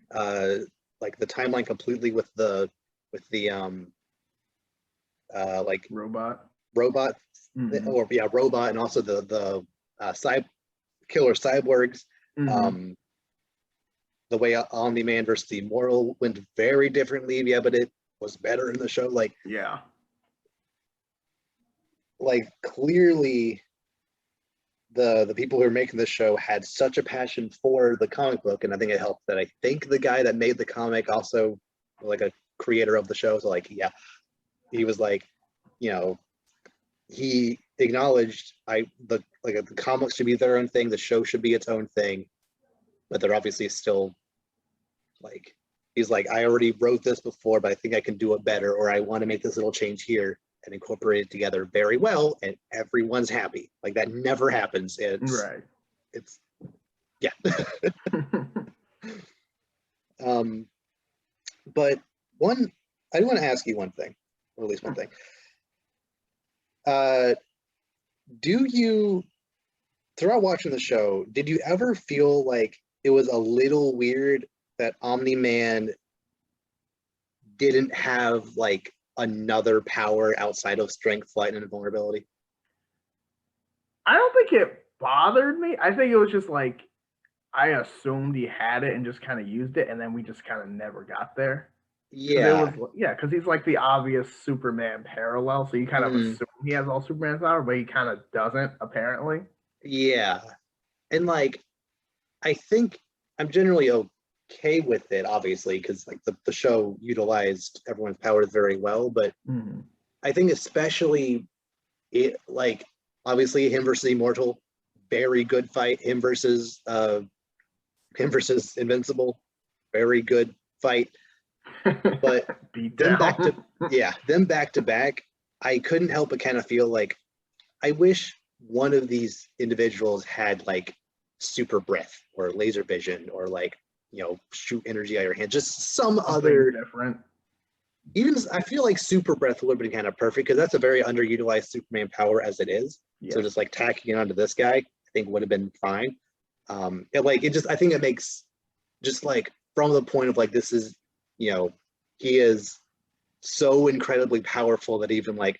C: the timeline completely with the like robot
B: mm-hmm.
C: or robot, and also the killer cyborgs.
B: Mm-hmm.
C: The way Omni-Man versus the Immortal went very differently, but it was better in the show. Like clearly the people who are making this show had such a passion for the comic book, and I think it helped that I think the guy that made the comic also like a creator of the show. So he was like, he acknowledged the comics should be their own thing, the show should be its own thing, but they're obviously still like, he's like, I already wrote this before, but I think I can do it better, or I want to make this little change here and incorporate it together very well, and everyone's happy. Like that never happens. It's yeah. But I do want to ask you one thing, or at least one thing. Do you, throughout watching the show, did you ever feel like it was a little weird that Omni-Man didn't have like another power outside of strength, flight, and invulnerability?
B: I don't think it bothered me. I think it was just like, I assumed he had it and just kind of used it, and then we just kind of never got there.
C: Yeah.
B: Because he's like the obvious Superman parallel, so you kind of assume he has all Superman's power, but he kind of doesn't, apparently.
C: Yeah. And like, I think I'm generally okay with it, obviously, because like the show utilized everyone's powers very well, but I think especially it, like, obviously him versus Immortal, very good fight. Him versus Invincible, very good fight. But them back to back, I couldn't help but kind of feel like I wish one of these individuals had like super breath or laser vision or like shoot energy out of your hand. Just some
B: Something
C: other
B: different.
C: Even I feel like super breath would have been kind of perfect because that's a very underutilized Superman power as it is.
B: Yeah.
C: So just like tacking it onto this guy, I think would have been fine. I think it makes just like from the point of like this is he is so incredibly powerful that even like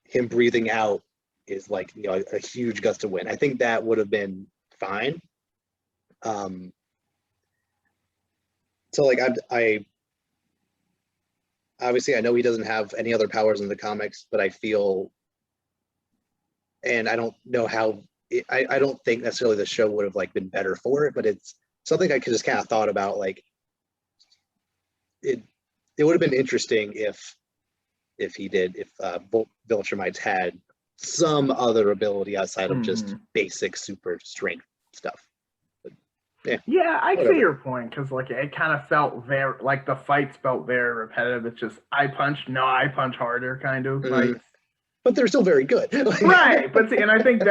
C: him breathing out is like a huge gust of wind. I think that would have been fine. So like I obviously I know he doesn't have any other powers in the comics, but I feel, and I don't know how I don't think necessarily the show would have like been better for it, but it's something I just kind of thought about. Like it would have been interesting if Viltrumites had some other ability outside of just basic super strength stuff. But,
B: yeah, I
C: whatever.
B: see your point because like it kind of felt very like the fights felt very repetitive. It's just I punch harder kind of fights.
C: But they're still very good.
B: Right, but see, and I think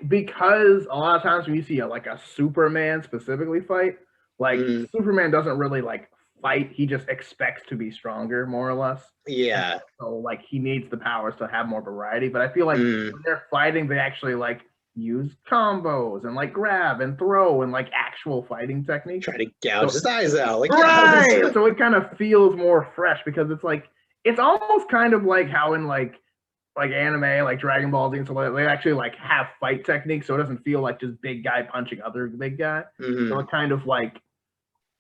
B: because a lot of times when you see a Superman specifically fight, like Superman doesn't really like fight, he just expects to be stronger more or less.
C: Yeah.
B: So like he needs the powers to have more variety, but I feel like when they're fighting they actually like use combos and like grab and throw and like actual fighting techniques.
C: Try to gouge his eyes out. Like,
B: right. So it kind of feels more fresh because it's like it's almost kind of like how in like anime, like Dragon Ball Z and stuff like that, they actually like have fight techniques, so it doesn't feel like just big guy punching other big guy. So it kind of like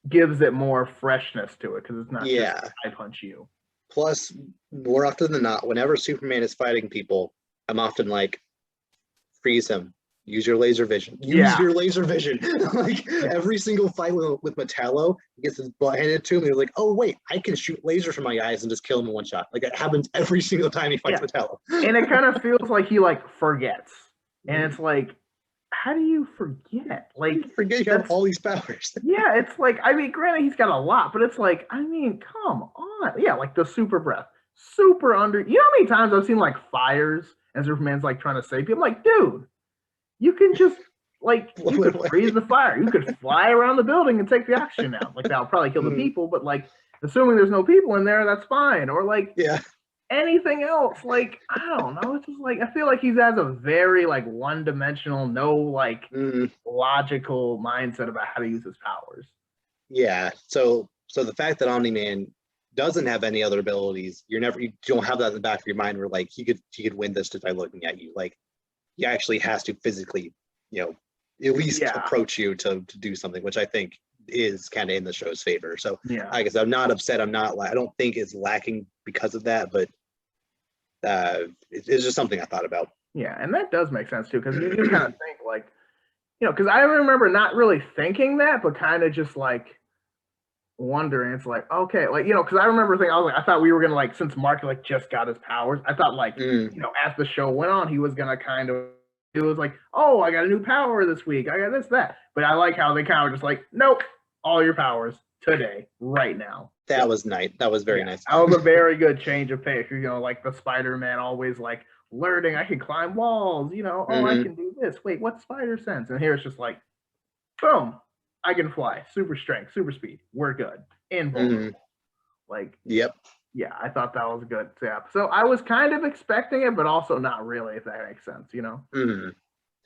B: gives it more freshness to it because it's not just I punch you.
C: Plus, more often than not, whenever Superman is fighting people, I'm often like, freeze him. Use your laser vision. Use your laser vision. Every single fight with Metallo, he gets his butt handed to him. And he's like, "Oh wait, I can shoot lasers from my eyes and just kill him in one shot." Like it happens every single time he fights Metallo. And
B: it kind of feels like he like forgets, and it's like, how do you forget? Like
C: you have all these powers.
B: Yeah, it's like I mean, granted he's got a lot, but it's like I mean, come on. Yeah, like the super breath, super under. You know how many times I've seen like fires and Superman's like trying to save people? I'm like, dude. You can just like you could freeze the fire. You could fly around the building and take the oxygen out. Like that'll probably kill the people, but like assuming there's no people in there, that's fine. Or like anything else. Like I don't know. It's just like I feel like he has a very like one-dimensional, no like logical mindset about how to use his powers.
C: Yeah. So the fact that Omni-Man doesn't have any other abilities, you don't have that in the back of your mind where like he could win this just by looking at you. Like he actually has to physically, at least approach you to do something, which I think is kind of in the show's favor. So I guess I'm not upset. I don't think it's lacking because of that, but it's just something I thought about.
B: Yeah, and that does make sense too, because you kind of think like, because I remember not really thinking that, but kind of just like wondering. It's like, okay, like because I remember thinking, I thought we were gonna like, since Mark like just got his powers, I thought like as the show went on, he was gonna kind of, it was like, oh, I got a new power this week, I got this, that. But I like how they kind of just like, nope, all your powers today, right now.
C: That was nice. That was very nice.
B: That was a very good change of pace. Like the Spider-Man always like learning, I can climb walls, oh, I can do this. Wait, what's spider sense? And here it's just like, boom, I can fly, super strength, super speed. We're good. Invulnerable. Like,
C: yep.
B: Yeah, I thought that was good. Yeah. So I was kind of expecting it, but also not really, if that makes sense, So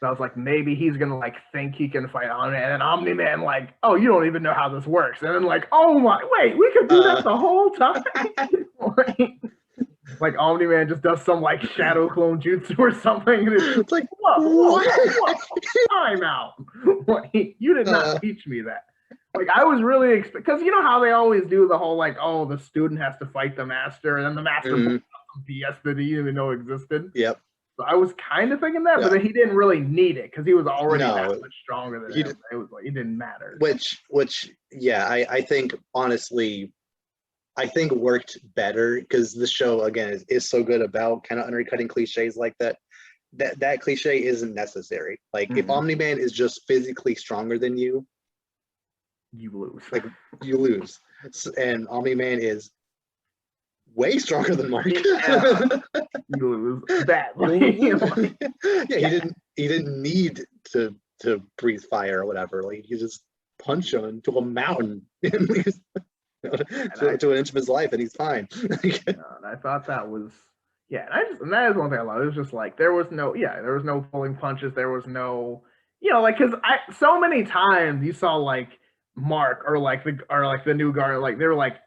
B: I was like, maybe he's gonna like think he can fight Omni-Man, and then Omni-Man like, oh, you don't even know how this works. And then like, oh my, wait, we could do that the whole time. Like Omni-Man just does some like shadow clone jutsu or something, and it's like, whoa, time out. Like, you did not teach me that. Like I was really because how they always do the whole like, oh, the student has to fight the master, and then the master some BS that he didn't even know existed.
C: Yep.
B: So I was kind of thinking that, but then he didn't really need it because he was already that much stronger than him. It was like it didn't matter.
C: Which I think honestly, worked better because the show again is so good about kind of undercutting cliches like that. That cliche isn't necessary. Like if Omni-Man is just physically stronger than you,
B: you lose.
C: Like you lose, and Omni-Man is way stronger than Mark.
B: You lose badly.
C: He didn't need to breathe fire or whatever. Like he just punch him into a mountain to an inch of his life, and he's fine.
B: And I thought that was and that is one thing I love. It was just like there was no pulling punches. There was no like because so many times you saw like Mark or like the new guard like they were like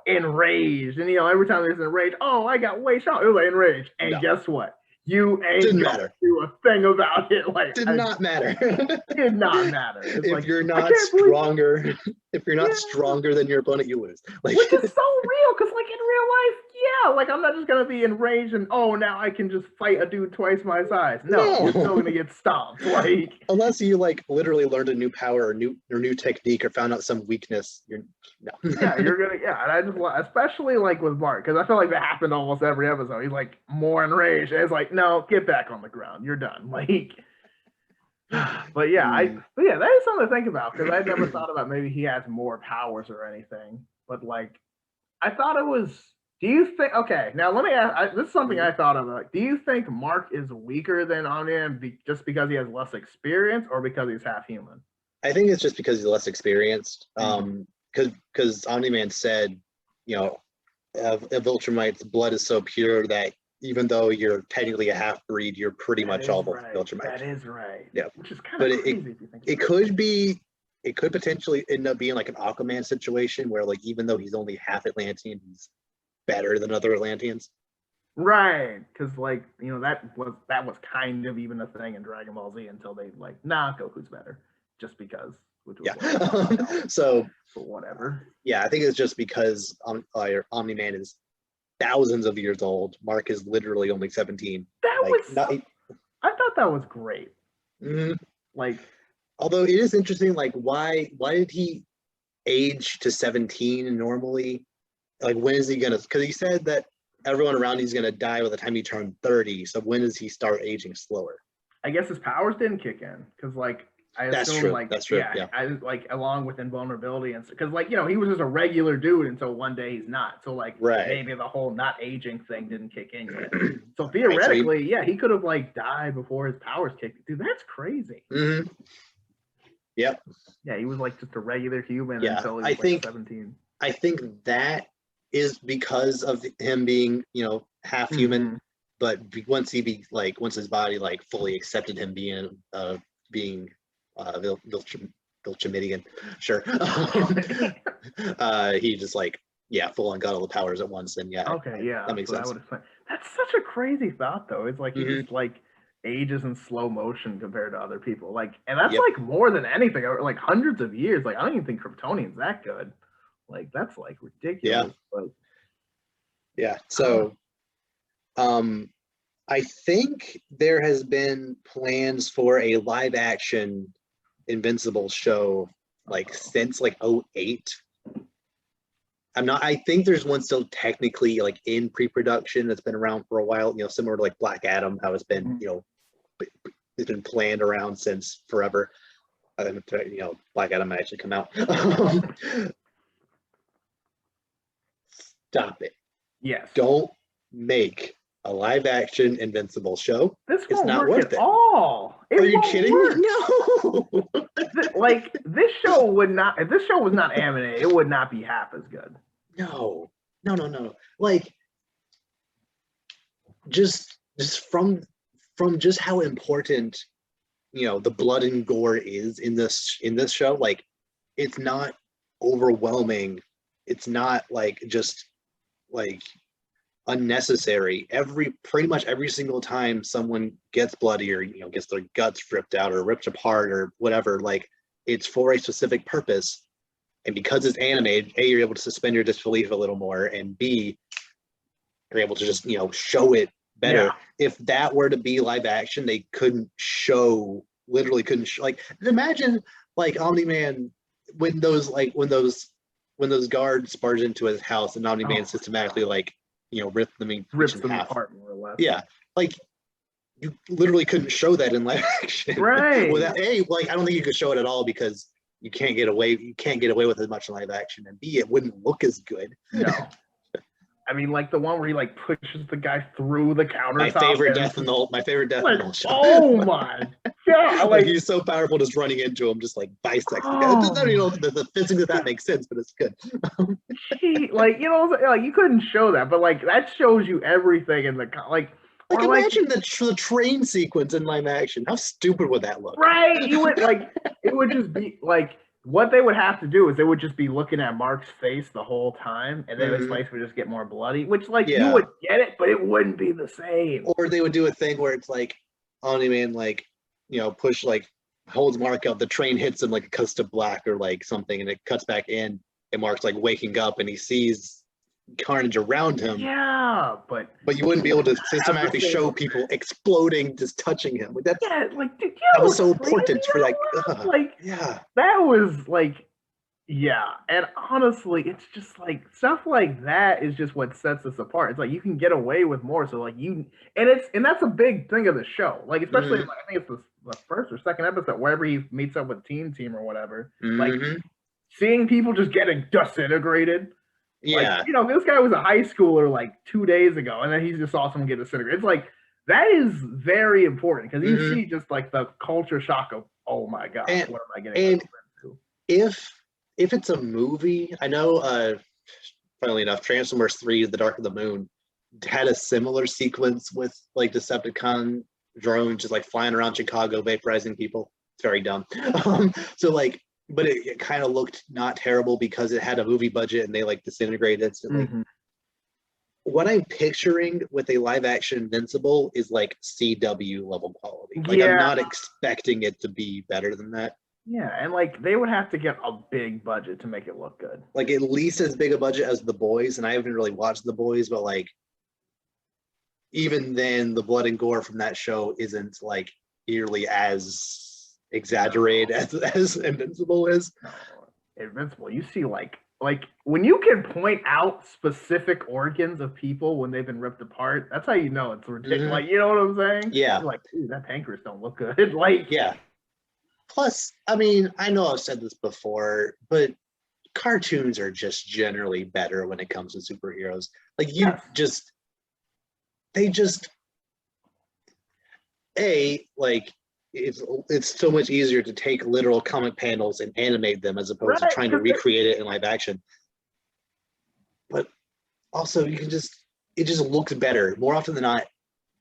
B: enraged and every time there's enraged, oh I got way shot. It was like enraged, and guess what? You ain't
C: Didn't
B: gonna
C: matter.
B: do a thing about it. Like
C: Did not matter.
B: Did not matter. It's
C: If
B: like,
C: you're not stronger, if you're not stronger than your opponent, you lose. Like,
B: which is so real, because like in real life, like I'm not just gonna be enraged and now I can just fight a dude twice my size. No. You're still gonna get stomped. Like
C: unless you like literally learned a new power or new technique or found out some weakness, you're
B: and I just especially like with Mark, because I feel like that happened almost every episode. He's like more enraged, and it's like, no, get back on the ground. You're done. Like, but that is something to think about, because I never thought about maybe he has more powers or anything. But like, I thought it was. Do you think? Okay, now let me ask. This is something I thought of. Like, do you think Mark is weaker than Omni-Man just because he has less experience, or because he's half human?
C: I think it's just because he's less experienced. Because Omni-Man said, of Viltrumite's blood is so pure that even though you're technically a half breed, you're pretty much all Viltrumite.
B: That is right.
C: Yeah,
B: which is kind of crazy if you think.
C: It could potentially end up being like an Aquaman situation where, like, even though he's only half Atlantean, he's better than other Atlanteans.
B: Right, because like that was kind of even a thing in Dragon Ball Z until they like, nah, Goku's better, just because. Which was
C: so
B: but whatever.
C: Yeah, I think it's just because Omni-Man is thousands of years old. Mark is literally only 17.
B: I thought that was great.
C: Mm-hmm.
B: Like,
C: although it is interesting, like why did he age to 17 normally? Like, when is he gonna? Because he said that everyone around he's gonna die by the time he turned 30. So when does he start aging slower?
B: I guess his powers didn't kick in, because like I assume
C: that's true.
B: I like along with invulnerability and because like he was just a regular dude until one day he's not. So like maybe the whole not aging thing didn't kick in yet. So theoretically, he could have like died before his powers kicked. Dude, that's crazy.
C: Mm-hmm. Yep.
B: Yeah, he was like just a regular human until he was 17.
C: I think that is because of him being, half human, but once his body like fully accepted him being Viltrumidian, sure. He just like full on got all the powers at once, and that makes sense.
B: That's such a crazy thought, though. It's like he just like ages in slow motion compared to other people, like, and that's like more than anything, like hundreds of years. Like I don't even think Kryptonian's that good. Like that's like ridiculous.
C: So I think there has been plans for a live action Invincible show like since like 2008. I think there's one still technically like in pre-production that's been around for a while, similar to like Black Adam, how it's been, it's been planned around since forever. Black Adam might actually come out. Stop it.
B: Yes.
C: Don't make a live action Invincible show.
B: It's not worth it. All.
C: Are you kidding me? No.
B: Like this show would not. If this show was not animated, it would not be half as good.
C: No. Like just from just how important the blood and gore is in this show. Like it's not overwhelming. It's not like just like unnecessary. Pretty much every single time someone gets bloody or gets their guts ripped out or ripped apart or whatever, like it's for a specific purpose. And because it's animated, A, you're able to suspend your disbelief a little more, and B, you're able to just show it better. Yeah. If that were to be live action, they literally couldn't show. Like imagine like Omni-Man when those guards barge into his house and Omni-Man systematically rips them apart more or less. Yeah, like you literally couldn't show that in live action.
B: Right.
C: Without I don't think you could show it at all because you can't get away with as much in live action, and B, it wouldn't look as good.
B: No. I mean, like the one where he like pushes the guy through the countertop.
C: My favorite death in the whole show.
B: Oh my god!
C: Like he's so powerful, just running into him, just like bisecting. I don't know the physics of that makes sense, but it's good.
B: Like like you couldn't show that, but like that shows you everything in the like.
C: Like imagine the train sequence in live action. How stupid would that look?
B: Right, you would like it would just be like what they would have to do is they would just be looking at Mark's face the whole time, and then his face would just get more bloody. Which like you would get it, but it wouldn't be the same.
C: Or they would do a thing where it's like Omni-Man like push like holds Mark up, the train hits him like it cuts to black or like something, and it cuts back in, and Mark's like waking up and he sees carnage around him.
B: Yeah, but
C: you wouldn't be able to systematically show people exploding just touching him. Like that's
B: like dude,
C: that was so important for like
B: that was like and honestly it's just like stuff like that is just what sets us apart. It's like you can get away with more, so like and that's a big thing of the show, like especially like, I think it's the first or second episode wherever he meets up with Team or whatever, like seeing people just getting disintegrated. Like, this guy was a high schooler like 2 days ago, and then he just saw someone get disintegrated. It's like that is very important because you see just like the culture shock of, oh my god, what am I getting into?
C: If it's a movie, I know, funnily enough, Transformers 3: The Dark of the Moon had a similar sequence with like Decepticon drones just like flying around Chicago, vaporizing people. It's very dumb. So like. But it kind of looked not terrible because it had a movie budget and they like disintegrated instantly. What I'm picturing with a live action Invincible is like CW level quality. Like I'm not expecting it to be better than that.
B: Yeah, and like they would have to get a big budget to make it look good.
C: Like at least as big a budget as The Boys, and I haven't really watched The Boys, but like even then the blood and gore from that show isn't like nearly as exaggerated as Invincible is.
B: Invincible, you see like when you can point out specific organs of people when they've been ripped apart, that's how you know it's ridiculous. Like, you know what I'm saying?
C: Yeah.
B: You're like, ooh, that pancreas don't look good. Like,
C: yeah. Plus, I mean, I know I've said this before, but cartoons are just generally better when it comes to superheroes. Like like it's so much easier to take literal comic panels and animate them as opposed to trying to recreate it in live action. But also it just looks better. More often than not,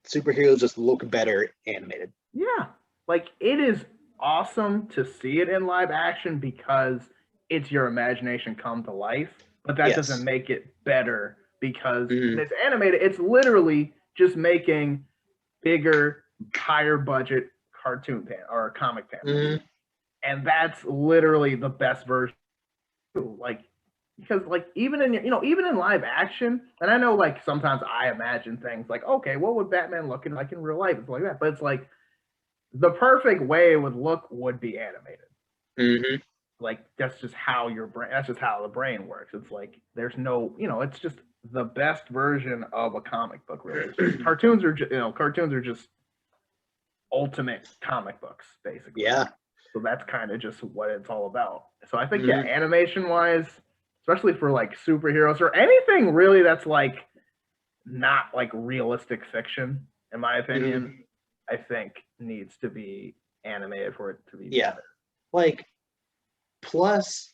C: superheroes just look better animated.
B: Yeah. Like it is awesome to see it in live action because it's your imagination come to life, but that doesn't make it better because it's animated. It's literally just making bigger, higher budget cartoon or comic panel, and that's literally the best version. Like because like even in live action, and I know like sometimes I imagine things like, okay, what would Batman look like in real life? It's like that, but it's like the perfect way it would look would be animated. Like that's just how the brain works. It's like there's no, it's just the best version of a comic book. Really, cartoons are just ultimate comic books, basically.
C: Yeah.
B: So that's kind of just what it's all about. So I think animation wise, especially for like superheroes or anything really that's like not like realistic fiction, in my opinion, I think needs to be animated for it to be better.
C: Like plus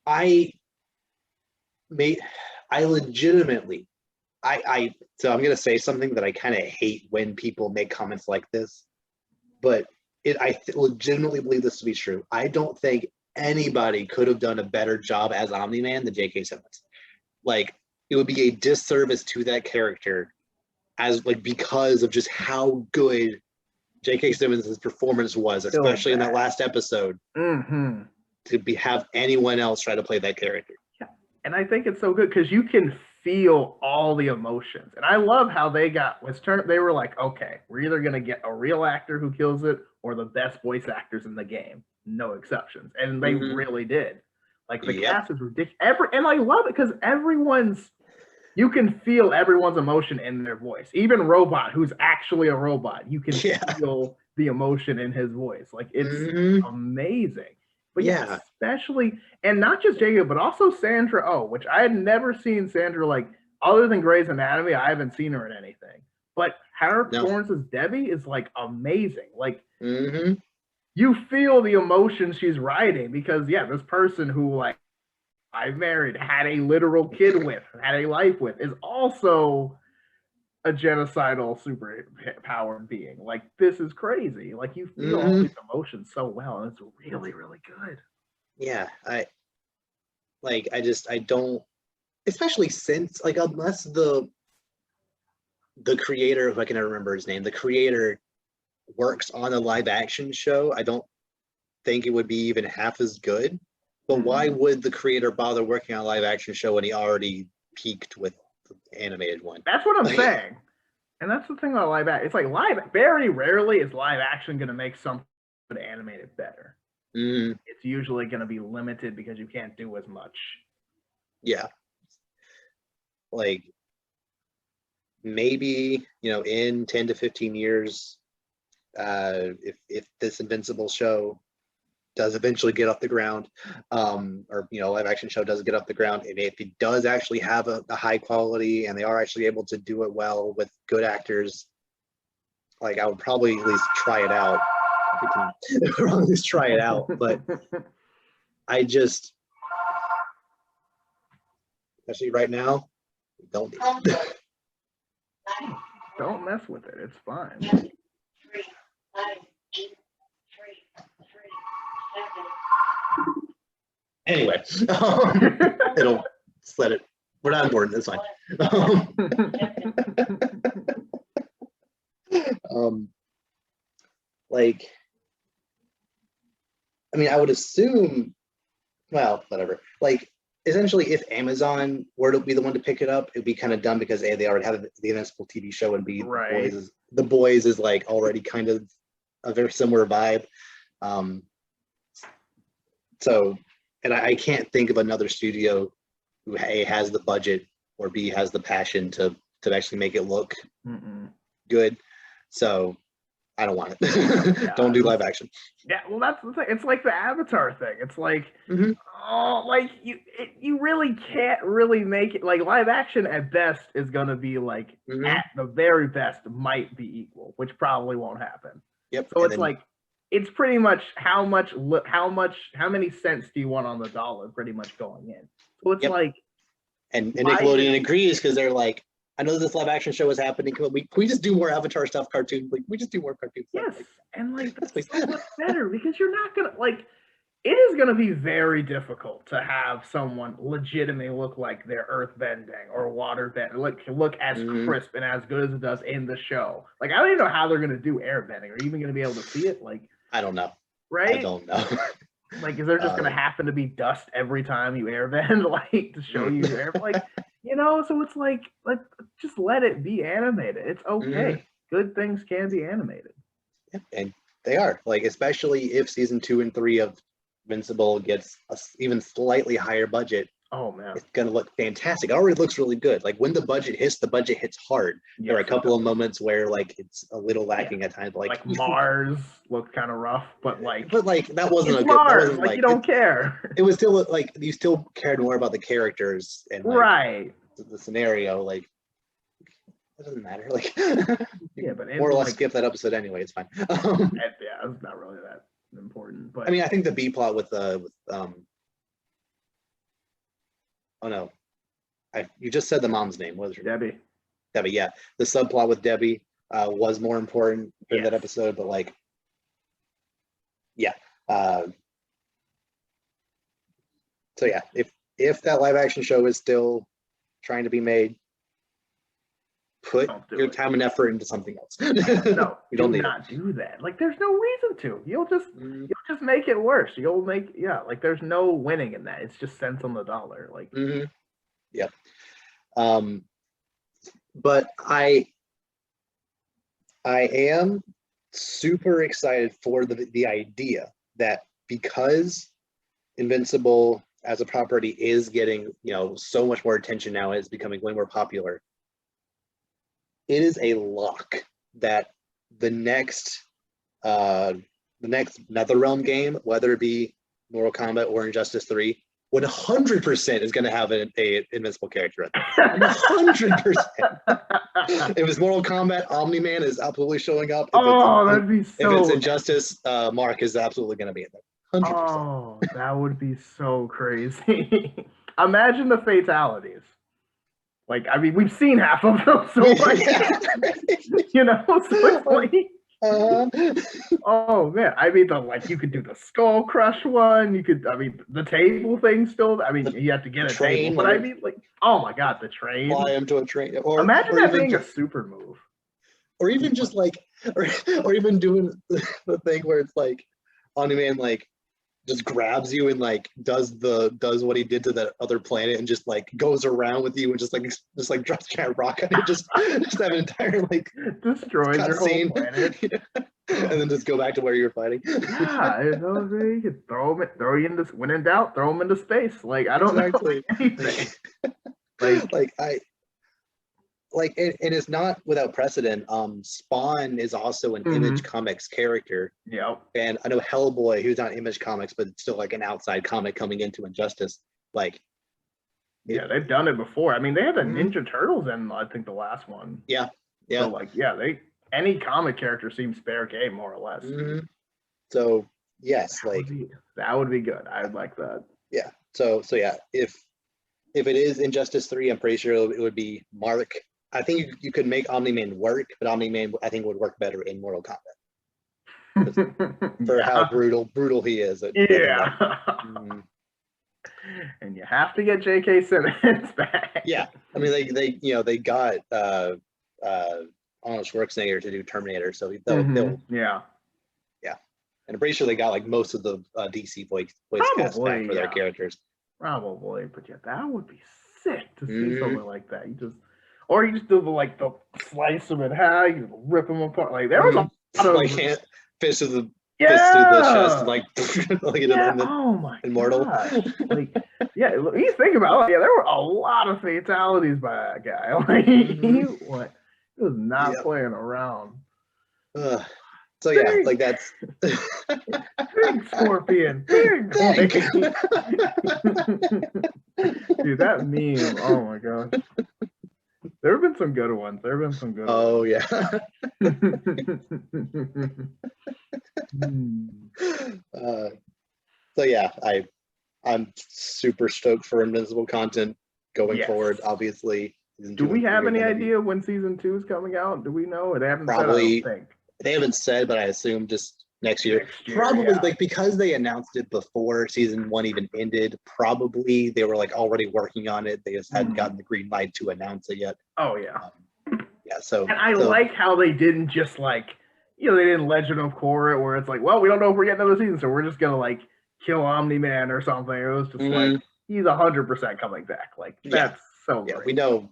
C: I legitimately so I'm gonna say something that I kind of hate when people make comments like this, but I legitimately believe this to be true. I don't think anybody could have done a better job as Omni-Man than J.K. Simmons. Like it would be a disservice to that character as like because of just how good J.K. Simmons' performance was, especially in that last episode. To have anyone else try to play that character.
B: Yeah, and I think it's so good because you can feel all the emotions, and I love how they were like, okay, we're either gonna get a real actor who kills it or the best voice actors in the game, no exceptions, and they really did. Like the cast is ridiculous, and I love it because you can feel everyone's emotion in their voice. Even Robot, who's actually a robot, you can feel the emotion in his voice. Like it's amazing. But yeah, especially, and not just Jacob, but also Sandra Oh, which I had never seen Sandra, like, other than Grey's Anatomy, I haven't seen her in anything. But her performance as Debbie is like amazing. Like, you feel the emotions she's writing because this person who, like, I married, had a literal kid with, had a life with, is also a genocidal super powered being. Like, this is crazy. Like, you feel all these emotions so well, and it's really, really good.
C: Yeah, I don't, especially since, like, unless the creator, if I can ever remember his name, the creator works on a live action show, I don't think it would be even half as good. But why would the creator bother working on a live action show when he already peaked with the animated one?
B: That's what I'm saying. And that's the thing about live action. It's like very rarely is live action going to make something animated better. It's usually going to be limited because you can't do as much.
C: Yeah. Like, maybe, in 10 to 15 years, if this Invincible show does eventually get off the ground, or live action show does get off the ground, and if it does actually have a high quality and they are actually able to do it well with good actors, like, I would probably at least try it out. At least try it out. But I just, especially right now, don't need it.
B: Don't mess with it. It's fine.
D: 3, 5, 8, 3, 3, 7.
C: Anyway, it'll just let it. We're not important. That's fine. Like, I mean, I would assume. Well, whatever. Like, essentially, if Amazon were to be the one to pick it up, it'd be kind of dumb because they already have the Invincible TV show, and
B: right.
C: The Boys is like already kind of a very similar vibe. So, and I can't think of another studio who A, has the budget, or B, has the passion to actually make it look good. So I don't want it. Don't do live action.
B: Yeah, well, that's the thing. It's like the Avatar thing. It's like, like you really can't really make it. Like, live action at best is gonna be like, at the very best might be equal, which probably won't happen.
C: Yep.
B: So it's like, it's pretty much how many cents do you want on the dollar, pretty much going in. So it's like,
C: and Nickelodeon agrees because they're like, I know this live action show is happening. Can we just do more Avatar stuff, cartoon? Like, we just do more cartoon stuff.
B: Yes, and like, that's so much better because you're not gonna, like, it is gonna be very difficult to have someone legitimately look like they're earth bending or water bending, look as crisp and as good as it does in the show. Like, I don't even know how they're gonna do air bending. Are you even gonna be able to see it? Like,
C: I don't know.
B: Right?
C: I don't know.
B: Like, is there just gonna happen to be dust every time you airbend, like, to show you your air? Like, so it's like just let it be animated. It's okay. Good things can be animated.
C: Yep, and they are. Like, especially if season 2 and 3 of Invincible gets a even slightly higher budget.
B: Oh man,
C: it's gonna look fantastic. It already looks really good. Like, when the budget hits hard. There are a couple of moments where, like, it's a little lacking at times. Like
B: Mars looked kind of rough, but like
C: that wasn't a good.
B: Mars.
C: That wasn't,
B: like, you don't care.
C: It was still like you still cared more about the characters and the scenario. Like, it doesn't matter. Like,
B: but
C: more or less skip that episode anyway. It's fine.
B: It's not really that important. But
C: I mean, I think the B plot with oh no, you just said the mom's name. What was her
B: Debbie?
C: Name? Debbie, yeah. The subplot with Debbie was more important in that episode, but like, yeah. So yeah, if that live action show is still trying to be made, put your time and effort into something else.
B: No,
C: you don't need
B: not do that. Like, there's no reason to. You'll just make it worse. You'll make like, there's no winning in that. It's just cents on the dollar. Like,
C: yeah. But I am super excited for the idea that because Invincible as a property is getting so much more attention now, it's becoming way more popular. It is a lock that the next NetherRealm game, whether it be Mortal Kombat or Injustice 3, 100% is going to have an Invincible character in there. 100%. If it's Mortal Kombat, Omni-Man is absolutely showing up.
B: That'd be so.
C: If it's Injustice, Mark is absolutely going to be in there. 100%.
B: Oh, that would be so crazy. Imagine the fatalities. Like, I mean, we've seen half of them, so like, you know, so it's like, oh man, I mean, you could do the skull crush one. You could, I mean, the table thing still. I mean, you have to get a table, but I mean, like, oh my god, the train.
C: Fly him to a train.
B: Imagine that being a super move.
C: Or even just like, or even doing the thing where it's like, Omni-Man like just grabs you and like does what he did to that other planet and just like goes around with you and just like drops a giant rock on you, just have an entire like
B: destroys your whole planet.
C: And then just go back to where you're fighting.
B: Yeah, you could throw you into, when in doubt, throw him into space. Like, I don't know anything.
C: And it's not without precedent. Spawn is also an Image Comics character.
B: Yep.
C: And I know Hellboy, who's not Image Comics, but it's still like an outside comic coming into Injustice. Like,
B: yeah, they've done it before. I mean, they had the Ninja Turtles in, I think, the last one.
C: Yeah.
B: So, like, yeah, any comic character seems fair game, more or less.
C: So yes,
B: that would be good. I'd like that.
C: Yeah. So yeah, if it is Injustice 3, I'm pretty sure it would be Mark. I think you could make Omni-Man work, but Omni-Man I think would work better in Mortal Kombat for how brutal he is.
B: And you have to get J.K. Simmons back.
C: Yeah, I mean they got Arnold Schwarzenegger to do Terminator, so they'll
B: yeah.
C: And I'm pretty sure they got like most of the DC voice cast back for their characters.
B: Probably, but yeah, that would be sick to see something like that. You just do the slice them in half, you rip them apart. Like there was a lot of
C: like fist through the chest, like
B: oh my
C: Immortal.
B: Gosh. Like you think about it, there were a lot of fatalities by that guy. Like he was not playing around.
C: So yeah, like that's
B: big scorpion, big. Dude, that meme, oh my gosh. There have been some good ones.
C: Oh yeah. So yeah, I'm super stoked for Invincible content going forward. Obviously.
B: Do we have any idea when season 2 is coming out? Do we know? They haven't
C: probably
B: said, I don't think.
C: They haven't said, but I assume just next year. Probably like because they announced it before season 1 even ended. Probably they were like already working on it. They just hadn't gotten the green light to announce it yet.
B: Oh yeah.
C: So
B: and I like how they didn't just like they didn't Legend of Korra it where it's like, well, we don't know if we're getting another season, so we're just gonna like kill Omni-Man or something. It was just like he's 100% coming back. Like that's so great.
C: We know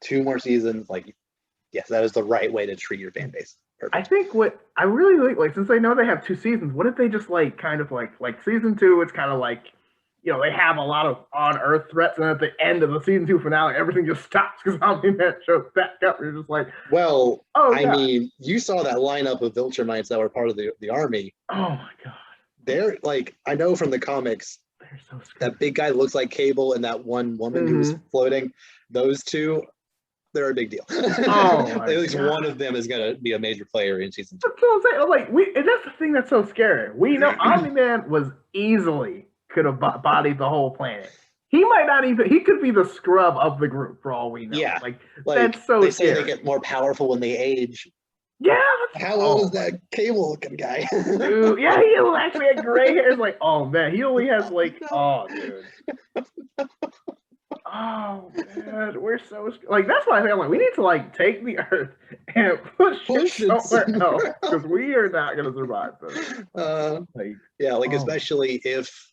C: 2 more seasons. Like yes, that is the right way to treat your fan base. Perfect.
B: I think what I really like since they know they have 2 seasons, what if they just like kind of like season 2? It's kind of like they have a lot of on-Earth threats, and at the end of the season 2 finale, everything just stops because Omni-Man shows back up. You're just like,
C: well, I mean, you saw that lineup of Viltrumites that were part of the army.
B: Oh my god,
C: they're like, I know from the comics,
B: they're so scary.
C: That big guy looks like Cable, and that one woman who's floating. Those 2. They're a big deal. At least one of them is going to be a major player in season 2.
B: That's what I'm saying. Like, that's the thing that's so scary. We know Omni-Man was easily could have bodied the whole planet. He might not even. He could be the scrub of the group for all we know.
C: Yeah,
B: like that's so.
C: They
B: scary.
C: say they get more powerful when they age.
B: Yeah.
C: How old is that Cable-looking guy?
B: Dude, yeah, he actually had gray hair. It's like, oh man, he only has like, oh dude. Oh man, we're so like that's why I think I'm like we need to like take the Earth and push it somewhere else because we are not gonna survive this.
C: Especially if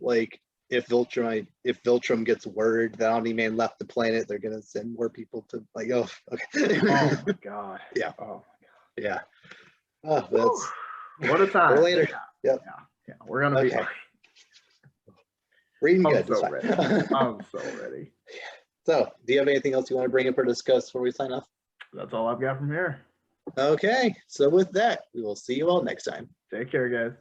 C: Viltrum gets word that Omni-Man left the planet, they're gonna send more people to like oh
B: my god.
C: Yeah.
B: Oh my god.
C: Yeah. Oh, that's
B: what a time.
C: Later.
B: Yeah. We're gonna be
C: reading good.
B: So ready. I'm so ready.
C: So, do you have anything else you want to bring up or discuss before we sign off?
B: That's all I've got from here.
C: Okay. So with that, we will see you all next time.
B: Take care, guys.